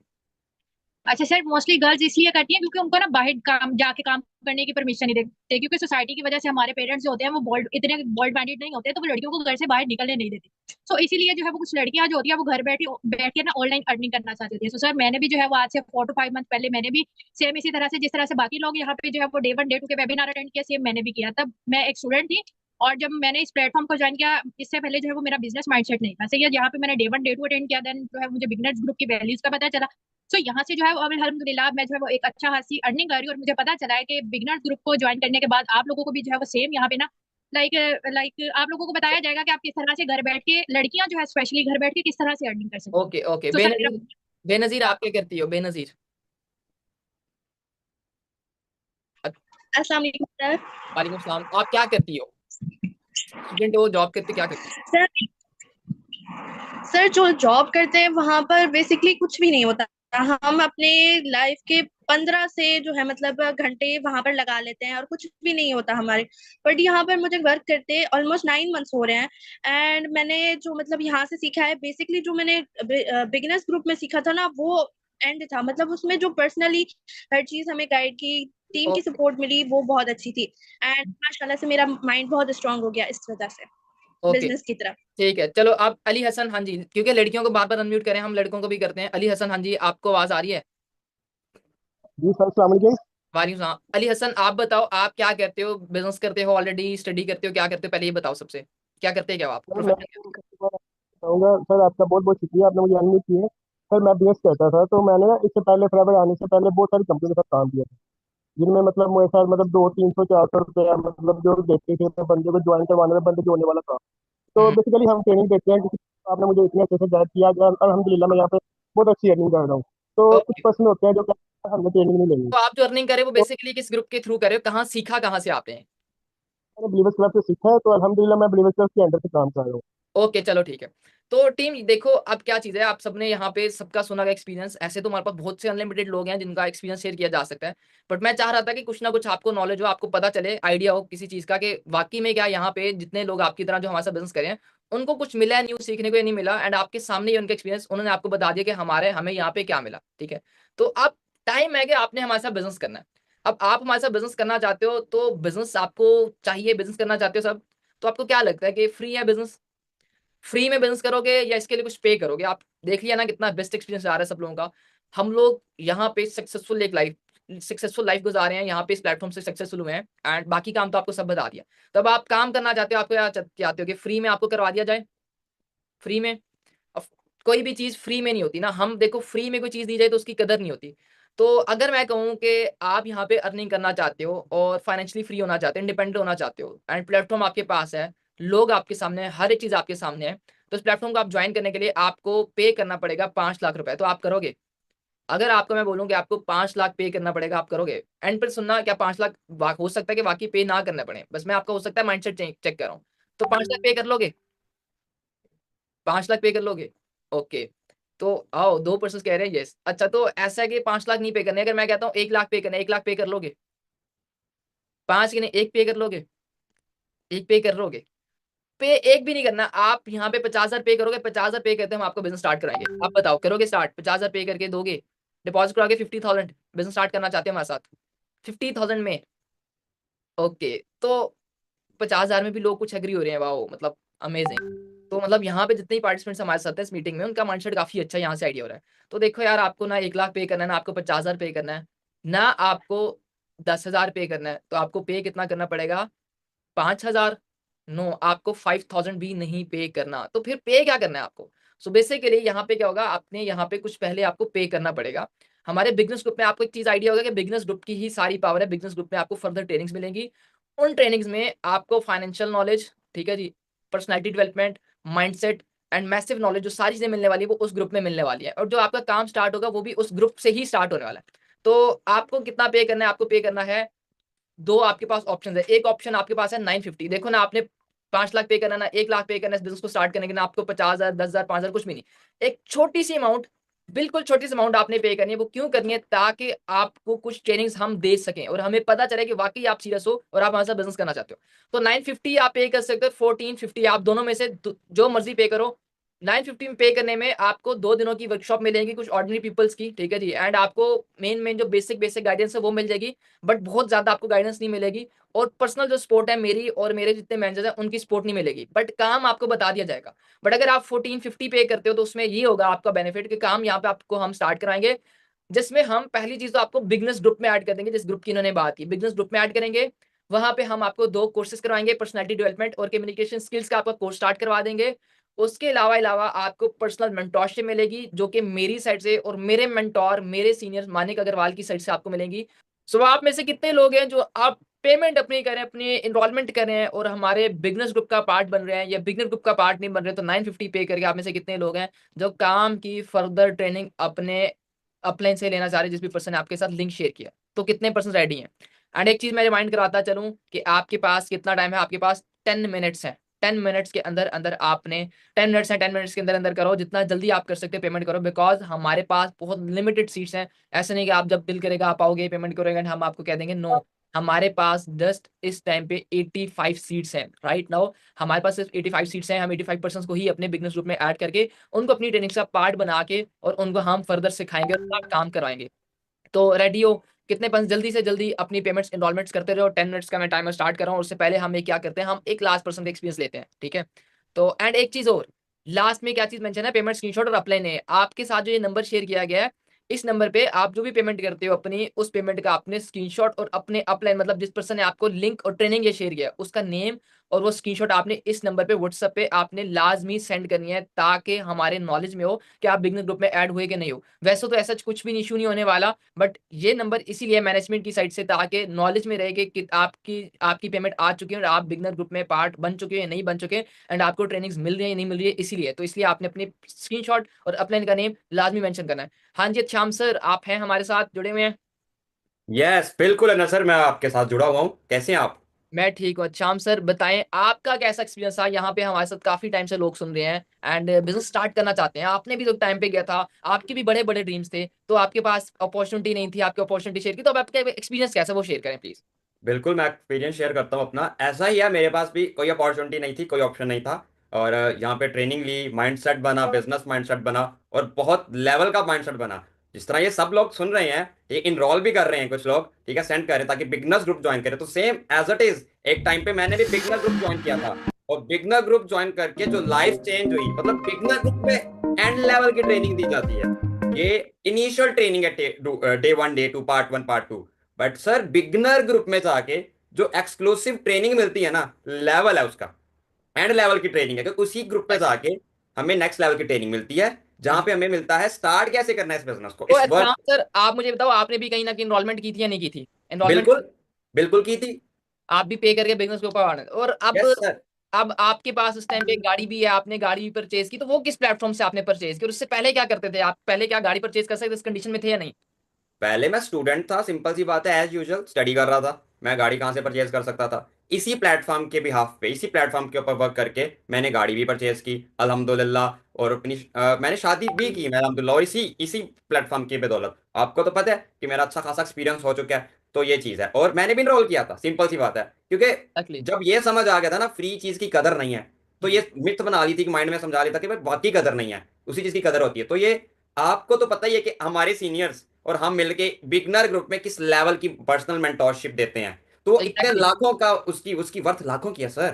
अच्छा सर, मोस्टली गर्ल्स इसलिए करती हैं क्योंकि उनको ना बाहर काम जाके काम करने की परमिशन नहीं देते, क्योंकि सोसाइटी की वजह से हमारे पेरेंट्स जो होते हैं वो इतने बोल्ड माइंडेड नहीं होते, तो वो लड़कियों को घर से बाहर निकलने नहीं देते। सो इसीलिए जो है वो कुछ लड़कियां जो होती है वो घर बैठ के ना ऑनलाइन अर्निंग करना चाहती होती है। सो सर मैंने भी जो है वो आज से 4 to 5 मंथ पहले मैंने भी सेम इसी तरह से, जिस तरह से बाकी लोग यहाँ पे जो है वो डे 1 डे 2 के वेबिनार अटेंड किया, सेम मैंने भी किया। तब मैं एक स्टूडेंट थी और जब मैंने इस प्लेटफॉर्म को ज्वाइन किया, इससे पहले जो है वो मेरा बिजनेस माइंडसेट नहीं था। सही है, यहाँ पे मैंने डे 1 डे 2 अटेंड किया, देन जो है मुझे बिगनर्स ग्रुप की वैल्यूज का पता चला। सो यहाँ से जो है अब अल्हम्दुलिल्लाह मैं जो है वो एक अच्छा खासी अर्निंग कर रही हूँ। और मुझे पता चला है कि बिगनर्स ग्रुप को ज्वाइन करने के बाद आप लोगों को भी जो है वो सेम यहाँ पे ना लाइक लाइक आप लोगों को बताया जाएगा कि आप किस तरह से घर बैठ के, लड़कियां जो है स्पेशली घर बैठ के किस तरह से अर्निंग कर सकती ओके ओके। हैं। तो सर मेरा बेनजीर, बेनजीर आप क्या करती हो? बेनजीर। अस्सलाम वालेकुम सर। वालेकुम सलाम। आप क्या करती हो? स्टूडेंट हो, जॉब करते, क्या करती सर सर जो जॉब करते हैं वहां पर बेसिकली कुछ भी नहीं होता। हम अपने लाइफ के 15 से जो है मतलब घंटे वहां पर लगा लेते हैं और कुछ भी नहीं होता हमारे। बट यहाँ पर मुझे वर्क करते ऑलमोस्ट 9 मंथ्स हो रहे हैं। एंड मैंने जो मतलब यहाँ से सीखा है, बेसिकली जो मैंने बिगिनर्स ग्रुप में सीखा था ना, वो एंड था। मतलब उसमें जो पर्सनली हर चीज हमें गाइड की, टीम हो? की सपोर्ट मिली, वो बहुत अच्छी थी। एंड माशाल्लाह से मेरा माइंड बहुत स्ट्रांग हो गया इस वजह से ओके बिजनेस की तरफ। ठीक है, चलो आप अली हसन, हाँ जी, क्योंकि लड़कियों को बार बार अनम्यूट करें, हम लड़कों को भी करते हैं। अली हसन, हाँ जी, आपको आवाज आ रही है? जी सर, अस्सलाम वालेकुम। वालेकुम सलाम। अली हसन आप बताओ, आप क्या करते हो? बिजनेस करते हो, ऑलरेडी स्टडी करते हो, क्या करते हो? पहले ये बताओ सबसे, क्या करते हैं, क्या आप सर मैं प्रोफेशन क्या बताऊंगा। सर आपका बहुत बहुत शुक्रिया, आपने मुझे अनम्यूट किया। सर मैं बीएस करता था, तो मैंने ना इससे पहले फरवरी आने से पहले बहुत सारी कंपनी के साथ काम किया था, जिनमें मतलब मेरे साथ मतलब 200-300-400 रुपया मतलब जो देते थे, तो बंदे को ज्वाइन करवाने में बंदे जो होने वाला था। तो हम्म, बेसिकली हम ट्रेनिंग देते हैं, किसी आपने मुझे इतने अच्छे से गाइड किया कि अल्हम्दुलिल्लाह मैं यहाँ पे बहुत अच्छी अर्निंग कर रहा हूँ। तो कुछ ओके। पर्सन होते हैं जो कहते हैं हमने ट्रेनिंग नहीं लेनी। तो आप जो अर्निंग करे वो तो बेसिकली किस ग्रुप के थ्रू करे हो, कहाँ सीखा, कहाँ से आपने? मैंने बिलीवर्स क्लब से सीखा है, तो अल्हम्दुलिल्लाह मैं बिलीवर्स क्लब के अंडर से काम कर रहा हूँ। ओके चलो ठीक है। तो टीम देखो, अब क्या चीज है, आप सबने यहाँ पे सबका सुना का एक्सपीरियंस, ऐसे तो हमारे पास बहुत से अनलिमिटेड लोग हैं जिनका एक्सपीरियंस शेयर किया जा सकता है, बट मैं चाह रहा था कि कुछ ना कुछ आपको नॉलेज हो, आपको पता चले, आइडिया हो किसी चीज का कि वाकई में क्या यहाँ पे जितने लोग आपकी तरह जो हमारे साथ बिजनेस करें हैं उनको कुछ मिला है न्यू सीखने को या नहीं मिला, एंड आपके सामने ही उनका एक्सपीरियंस उन्होंने आपको बता दिया कि हमें यहाँ पे क्या मिला। ठीक है, तो अब टाइम है कि आपने हमारे साथ बिजनेस करना है। अब आप हमारे साथ बिजनेस करना चाहते हो तो बिजनेस आपको चाहिए, बिजनेस करना चाहते हो सब, तो आपको क्या लगता है कि फ्री है बिजनेस? फ्री में बिजनेस करोगे या इसके लिए कुछ पे करोगे? आप देख लिया ना कितना बेस्ट एक्सपीरियंस आ रहा है सब लोगों का। हम लोग यहाँ पे सक्सेसफुल लाइफ गुजार रहे हैं, यहाँ पे इस प्लेटफॉर्म से सक्सेसफुल हुए हैं, एंड बाकी काम तो आपको सब बता दिया। तब आप काम करना चाहते हो, आपको क्या चाहते हो कि फ्री में आपको करवा दिया जाए? फ्री में? अब कोई भी चीज फ्री में नहीं होती ना, हम देखो फ्री में कोई चीज दी जाए तो उसकी कदर नहीं होती। तो अगर मैं कहूँ कि आप यहाँ पे अर्निंग करना चाहते हो और फाइनेंशियली फ्री होना चाहते हो, इंडिपेंडेंट होना चाहते हो, एंड प्लेटफॉर्म आपके पास है, लोग आपके सामने हैं, हर एक चीज आपके सामने है, तो इस प्लेटफॉर्म को आप ज्वाइन करने के लिए आपको पे करना पड़ेगा 5 लाख रुपए। तो आप करोगे? अगर आपको मैं बोलूँ कि आपको 5 लाख पे करना पड़ेगा, आप करोगे? एंड पर सुनना, क्या 5 लाख हो सकता है कि वाकई पे ना करना पड़े, बस मैं आपका हो सकता है माइंडसेट चेक कर रहा हूँ। तो 5 लाख पे कर लोगे? 5 लाख पे कर लोगे? ओके। तो आओ, 2 पर्सन कह रहे हैं यस। अच्छा, तो ऐसा है कि 5 लाख नहीं पे करने, अगर मैं कहता हूँ 1 लाख पे करना, 1 लाख पे कर लोगे? 5 की नहीं, 1 पे कर लोगे? 1 पे कर लोगे? पे एक भी नहीं करना, आप यहाँ पे 50,000 पे करोगे, 50,000 पे करते हम आपको बिजनेस स्टार्ट कराएंगे। आप बताओ, करोगे स्टार्ट? 50,000 पे करके दोगे, डिपॉजिट करोगे 50,000, बिजनेस स्टार्ट करना चाहते हैं हमारे साथ 50,000 में? ओके, तो 50,000 में भी लोग कुछ एग्री हो रहे हैं, वाओ, मतलब अमेजिंग। तो मतलब यहाँ पे जितने पार्टिसिपेंट्स हमारे साथ हैं इस मीटिंग में, उनका माइंडसेट काफी अच्छा यहाँ से आइडिया हो रहा है। तो देखो यार, आपको ना 1 लाख पे करना है, ना आपको 50,000 पे करना है, ना आपको 10,000 पे करना है, तो आपको पे कितना करना पड़ेगा? 5,000? नो, आपको 5,000 भी नहीं पे करना। तो फिर पे क्या करना है आपको? सो बेसिकली यहाँ पे क्या होगा, आपने यहाँ पे कुछ पहले आपको पे करना पड़ेगा। हमारे बिजनेस ग्रुप में आपको एक चीज आइडिया होगा कि बिजनेस ग्रुप की ही सारी पावर है। बिजनेस ग्रुप में आपको फर्दर ट्रेनिंग्स मिलेंगी। उन ट्रेनिंग्स में आपको फाइनेंशियल नॉलेज, ठीक है जी, personality development, mindset and massive knowledge, जो सारी चीजें मिलने वाली है वो उस ग्रुप में मिलने वाली है। और जो आपका काम स्टार्ट होगा वो भी उस ग्रुप से ही स्टार्ट होने वाला है। तो आपको कितना पे करना है? आपको पे करना है, दो आपके पास ऑप्शन है। एक ऑप्शन आपके पास है 950। देखो ना, आपने 5 लाख पे करना, ना 1 लाख पे करना इस बिजनेस को स्टार्ट करने के, ना आपको 50,000, 10,000, 5,000 कुछ भी नहीं। एक छोटी सी अमाउंट, बिल्कुल छोटी सी अमाउंट आपने पे करनी है। वो क्यों करनी है? ताकि आपको कुछ ट्रेनिंग्स हम दे सकें और हमें पता चले कि वाकई आप सीरियस हो और आप हमारे साथ बिजनेस करना चाहते हो। तो 950 आप पे कर सकते हो, 1450 आप दोनों में से जो मर्जी पे करो। 950 में पे करने में आपको 2 दिनों की वर्कशॉप मिलेगी कुछ ऑर्डिनरी पीपल्स की, ठीक है जी। एंड आपको मेन जो बेसिक गाइडेंस है वो मिल जाएगी, बट बहुत ज्यादा आपको गाइडेंस नहीं मिलेगी। और पर्सनल जो सपोर्ट है मेरी और मेरे जितने मैनेजर हैं उनकी सपोर्ट नहीं मिलेगी, बट काम आपको बता दिया जाएगा। बट अगर आप 1450 पे करते हो तो उसमें ये होगा आपका बेनिफिट कि काम यहाँ पे आपको हम स्टार्ट कराएंगे, जिसमें हम पहली चीज तो आपको बिजनेस ग्रुप में ऐड कर देंगे। जिस ग्रुप की इन्होंने बात की, बिजनेस ग्रुप में ऐड करेंगे। वहां पे हम आपको 2 कोर्सेज करवाएंगे, पर्सनैलिटी डेवलपमेंट और कम्युनिकेशन स्किल्स का आपका कोर्स स्टार्ट करवा देंगे। उसके अलावा आपको पर्सनल मेंटोरशिप मिलेगी, जो कि मेरी साइड से और मेरे मेंटोर, मेरे सीनियर मानिक अग्रवाल की साइड से आपको मिलेंगी। सो आप में से कितने लोग हैं जो आप पेमेंट अपनी करें, अपनी इनरोलमेंट करें और हमारे बिजनेस ग्रुप का पार्ट बन रहे हैं, या बिजनेस ग्रुप का पार्ट नहीं बन रहे? तो 950 पे करके आप में से कितने लोग हैं जो काम की फर्दर ट्रेनिंग अपने अपलाइन से लेना चाह रहे हैं, जिस भी पर्सन ने आपके साथ लिंक शेयर किया? तो कितने पर्सन रेडी हैं? एंड एक चीज मैं रिमाइंड कराता चलूं कि आपके पास कितना टाइम है? आपके पास 10 मिनट्स है। 10 मिनट्स के अंदर अंदर आपने 10 मिनट्स है, 10 मिनट्स के अंदर अंदर करो, जितना जल्दी आप कर सकते हो पेमेंट करो, बिकॉज हमारे पास बहुत लिमिटेड सीट्स हैं। ऐसा नहीं कि आप जब दिल करेगा आप आओगे पेमेंट करोगे and हम आपको कह देंगे। नो, हमारे पास जस्ट इस टाइम पे 85 सीट्स हैं राइट नाउ। हमारे पास सिर्फ 85 सीट्स हैं। हम 85 पर्सन को ही अपने बिजनेस ग्रुप में ऐड करके उनको अपनी ट्रेनिंग का पार्ट बना के और उनको हम फर्दर सिखाएंगे और काम करवाएंगे। तो रेडी हो? कितने पर्सन जल्दी से जल्दी अपनी पेमेंट्स इनरोलमेंट्स करते रहो। 10 मिनट्स का मैं टाइमर स्टार्ट कर रहा हूँ। उससे पहले हम एक क्या करते हैं, हम एक लास्ट पर्सन का एक्सपीरियंस लेते हैं, ठीक है? तो एंड एक चीज और, लास्ट में क्या चीज मेंशन है? पेमेंट स्क्रीनशॉट और अपलाइन है। आपके साथ जो ये नंबर शेयर किया गया है, इस नंबर पे आप जो भी पेमेंट करते हो अपनी, उस पेमेंट का आपने स्क्रीनशॉट और अपने अपलाइन, मतलब जिस पर्सन ने आपको लिंक और ट्रेनिंग ये शेयर किया उसका नेम और वो स्क्रीनशॉट आपने इस नंबर पे व्हाट्सएप पे आपने लाजमी सेंड करनी है, ताकि हमारे नॉलेज में हो कि आप बिजनेस ग्रुप में ऐड हुए कि नहीं हो। वैसे तो ऐसा कुछ भी इशू नहीं होने वाला, बट ये नंबर इसीलिए मैनेजमेंट की साइड से, ताकि नॉलेज में रहे कि आपकी आपकी पेमेंट आ चुकी है और आप बिगनर ग्रुप में पार्ट बन चुके हैं नहीं बन चुके, एंड आपको ट्रेनिंग्स मिल रही है नहीं मिल रही है। इसीलिए तो इसलिए आपने अपने स्क्रीनशॉट और अपलाइन का नेम लाजमी मेंशन करना है। हाँ जी, श्याम सर आप हैं हमारे साथ जुड़े हुए हैं? यस बिल्कुल अनर सर, मैं आपके साथ जुड़ा हुआ हूँ। कैसे हैं आप? मैं ठीक हूँ। श्याम सर बताएं आपका कैसा एक्सपीरियंस था? यहाँ पे हमारे साथ काफी टाइम से लोग सुन रहे हैं एंड बिजनेस स्टार्ट करना चाहते हैं। आपने भी तो टाइम पे गया था, आपके भी बड़े बड़े ड्रीम्स थे, तो आपके पास अपॉर्चुनिटी नहीं थी, आपकी अपॉर्चुनिटी शेयर की। तो अब आपका एक्सपीरियंस कैसा है वो शेयर करें प्लीज। बिल्कुल, मैं एक्सपीरियंस शेयर करता हूँ अपना। ऐसा ही है, मेरे पास भी कोई अपॉर्चुनिटी नहीं थी, कोई ऑप्शन नहीं था। और यहाँ पे ट्रेनिंग ली, माइंडसेट बना, बिजनेस माइंडसेट बना, और बहुत लेवल का माइंडसेट बना। जिस तरह ये सब लोग सुन रहे हैं, ये इनरोल भी कर रहे हैं कुछ लोग, ठीक है, सेंड कर रहे हैं ताकि बिगनर्स ग्रुप ज्वाइन करें। तो सेम एज इट इज एक टाइम पे मैंने भी बिगनर ग्रुप ज्वाइन किया था, और बिगनर ग्रुप ज्वाइन करके जो लाइफ चेंज हुई, मतलब बिगनर ग्रुप में एंड लेवल की ट्रेनिंग दी जाती है। ये इनिशियल ट्रेनिंग है, day 1, day 2, part 1, part 2। But sir beginner group में जाके जो एक्सक्लूसिव ट्रेनिंग मिलती है ना, लेवल है उसका, एंड लेवल की ट्रेनिंग है, क्योंकि उसी ग्रुप पे जाके हमें नेक्स्ट लेवल की ट्रेनिंग मिलती है, जहां पे हमें मिलता है स्टार्ट कैसे करना है इस बिजनेस को, तो इस श्याम वर्क। सर आप मुझे बताओ, आपने भी कहीं ना कहीं इनरोलमेंट की थी या नहीं की थी? एनरोलमेंट बिल्कुल, बिल्कुल की थी। आप भी पे करके बिजनेस के ऊपर आने, और यस सर। अब आपके पास उस टाइम पे गाड़ी भी है, आपने गाड़ी भी परचेज की, तो वो किस प्लेटफॉर्म से आपने परचेज की? और उससे पहले क्या करते थे आप? पहले क्या गाड़ी परचेज कर सकते इस कंडीशन में थे या नहीं? पहले मैं स्टूडेंट था, सिंपल सी बात है, एज यूजुअल स्टडी कर रहा था। मैं गाड़ी कहाँ से परचेज कर सकता था? इसी प्लेटफॉर्म के बिहाफ पे, इसी प्लेटफॉर्म के ऊपर वर्क करके मैंने गाड़ी भी परचेज की अल्हम्दुलिल्लाह। और अपनी मैंने शादी भी की मैं अल्हम्दुलिल्लाह, और इसी इसी प्लेटफॉर्म की बदौलत। आपको तो पता है कि मेरा अच्छा खासा एक्सपीरियंस हो चुका है। तो ये चीज़ है, और मैंने भी इनरोल किया था, सिंपल सी बात है। क्योंकि एक्चुअली जब ये समझ आ गया था ना, फ्री चीज़ की कदर नहीं है, तो ये मिथ बना ली थी कि माइंड में समझा लिया था कि भाई बाकी कदर नहीं है, उसी चीज़ की कदर होती है। तो ये आपको तो पता ही है कि हमारे सीनियर्स और हम मिलके बिगनर ग्रुप में किस लेवल की पर्सनल मेंटोरशिप देते हैं। तो इतने एग्जैक्टली लाखों का उसकी उसकी वर्थ लाखों की है सर।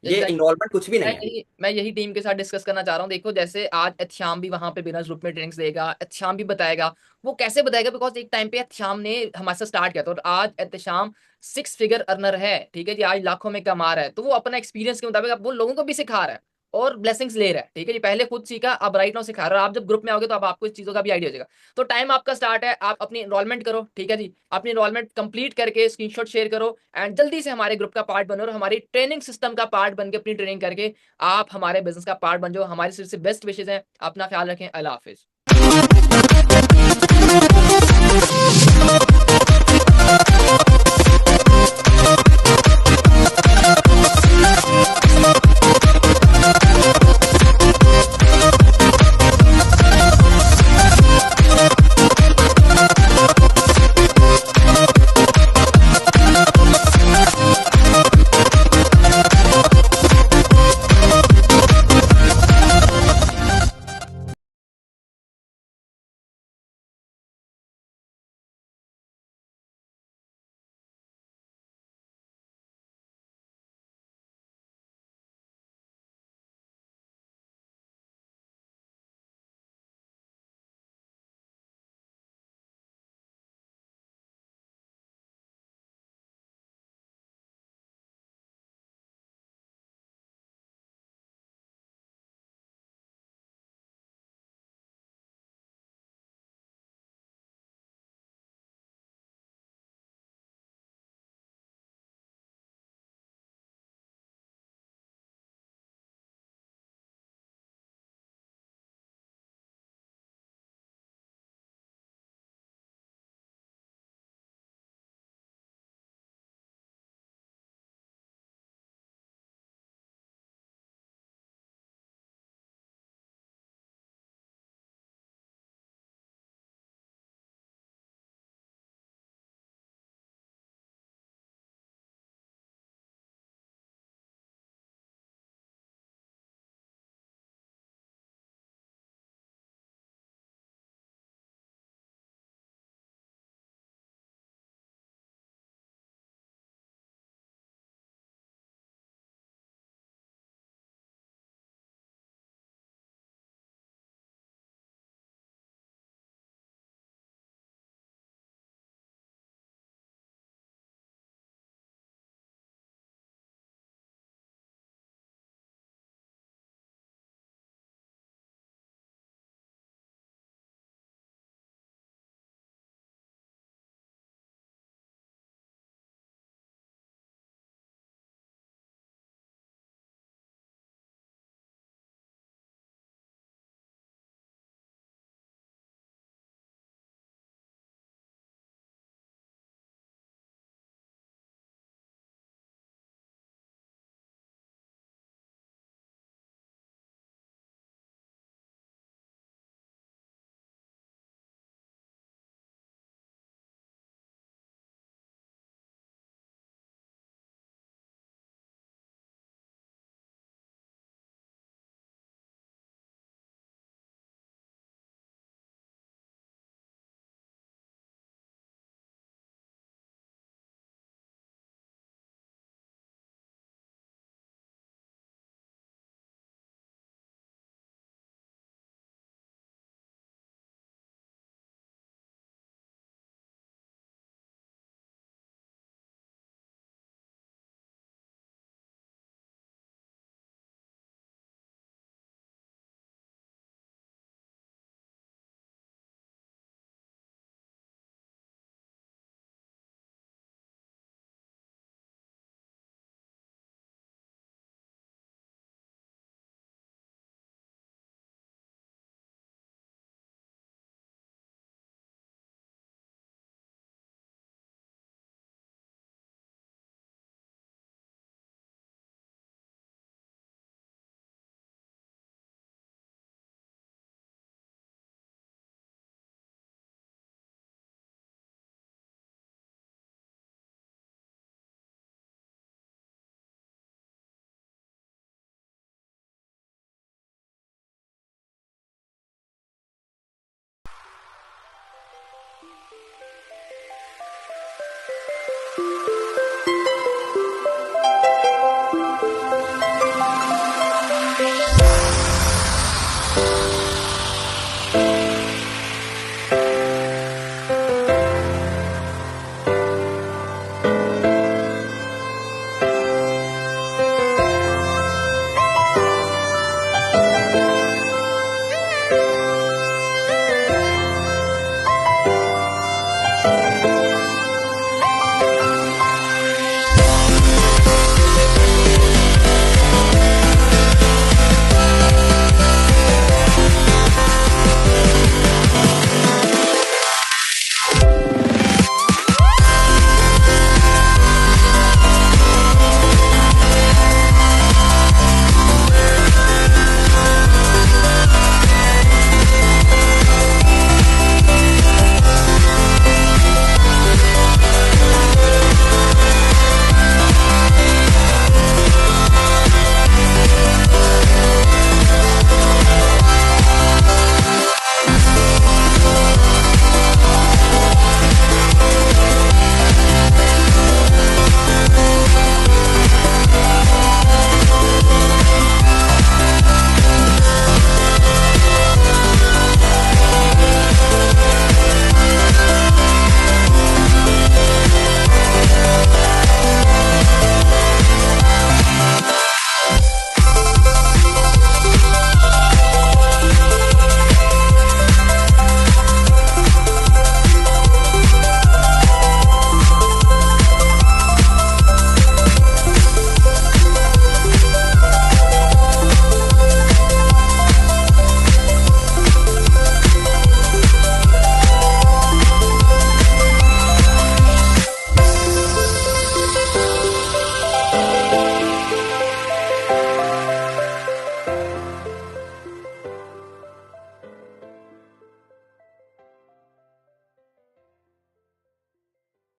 ये एग्जैक्टली इनरोलमेंट कुछ भी मैं नहीं है। यही टीम के साथ डिस्कस करना चाह रहा हूँ। देखो जैसे आज एहतिशाम भी वहां पे बिजनेस ग्रुप में ट्रेनिंग्स देगा, एहतिशाम भी बताएगा। वो कैसे बताएगा? बिकॉज एक टाइम पे एहतिशाम ने हमारे साथ स्टार्ट किया था, और आज एहतिशाम 6 फिगर अर्नर है, ठीक है जी, आज लाखों में कमा रहा है। तो वो अपना एक्सपीरियंस के मुताबिक अब वो लोगों को भी सिखा रहा है। और ब्लेसिंग्स ले रहा है, ठीक है जी। पहले खुद सीखा, अब राइट नाउ सिखा रहा है। आप जब ग्रुप में आओगे तो अब आपको इस चीज़ों का भी आइडिया हो जाएगा। तो टाइम आपका स्टार्ट है, आप अपनी एनरोलमेंट करो, ठीक है जी। अपनी एनरोलमेंट कंप्लीट करके स्क्रीनशॉट शेयर करो एंड जल्दी से हमारे ग्रुप का पार्ट बनो और हमारी ट्रेनिंग सिस्टम का पार्ट बन के अपनी ट्रेनिंग करके आप हमारे बिजनेस का पार्ट बन जाओ। हमारी सिर्फ से बेस्ट विशेज हैं। अपना ख्याल रखें। अल्लाह हाफिज।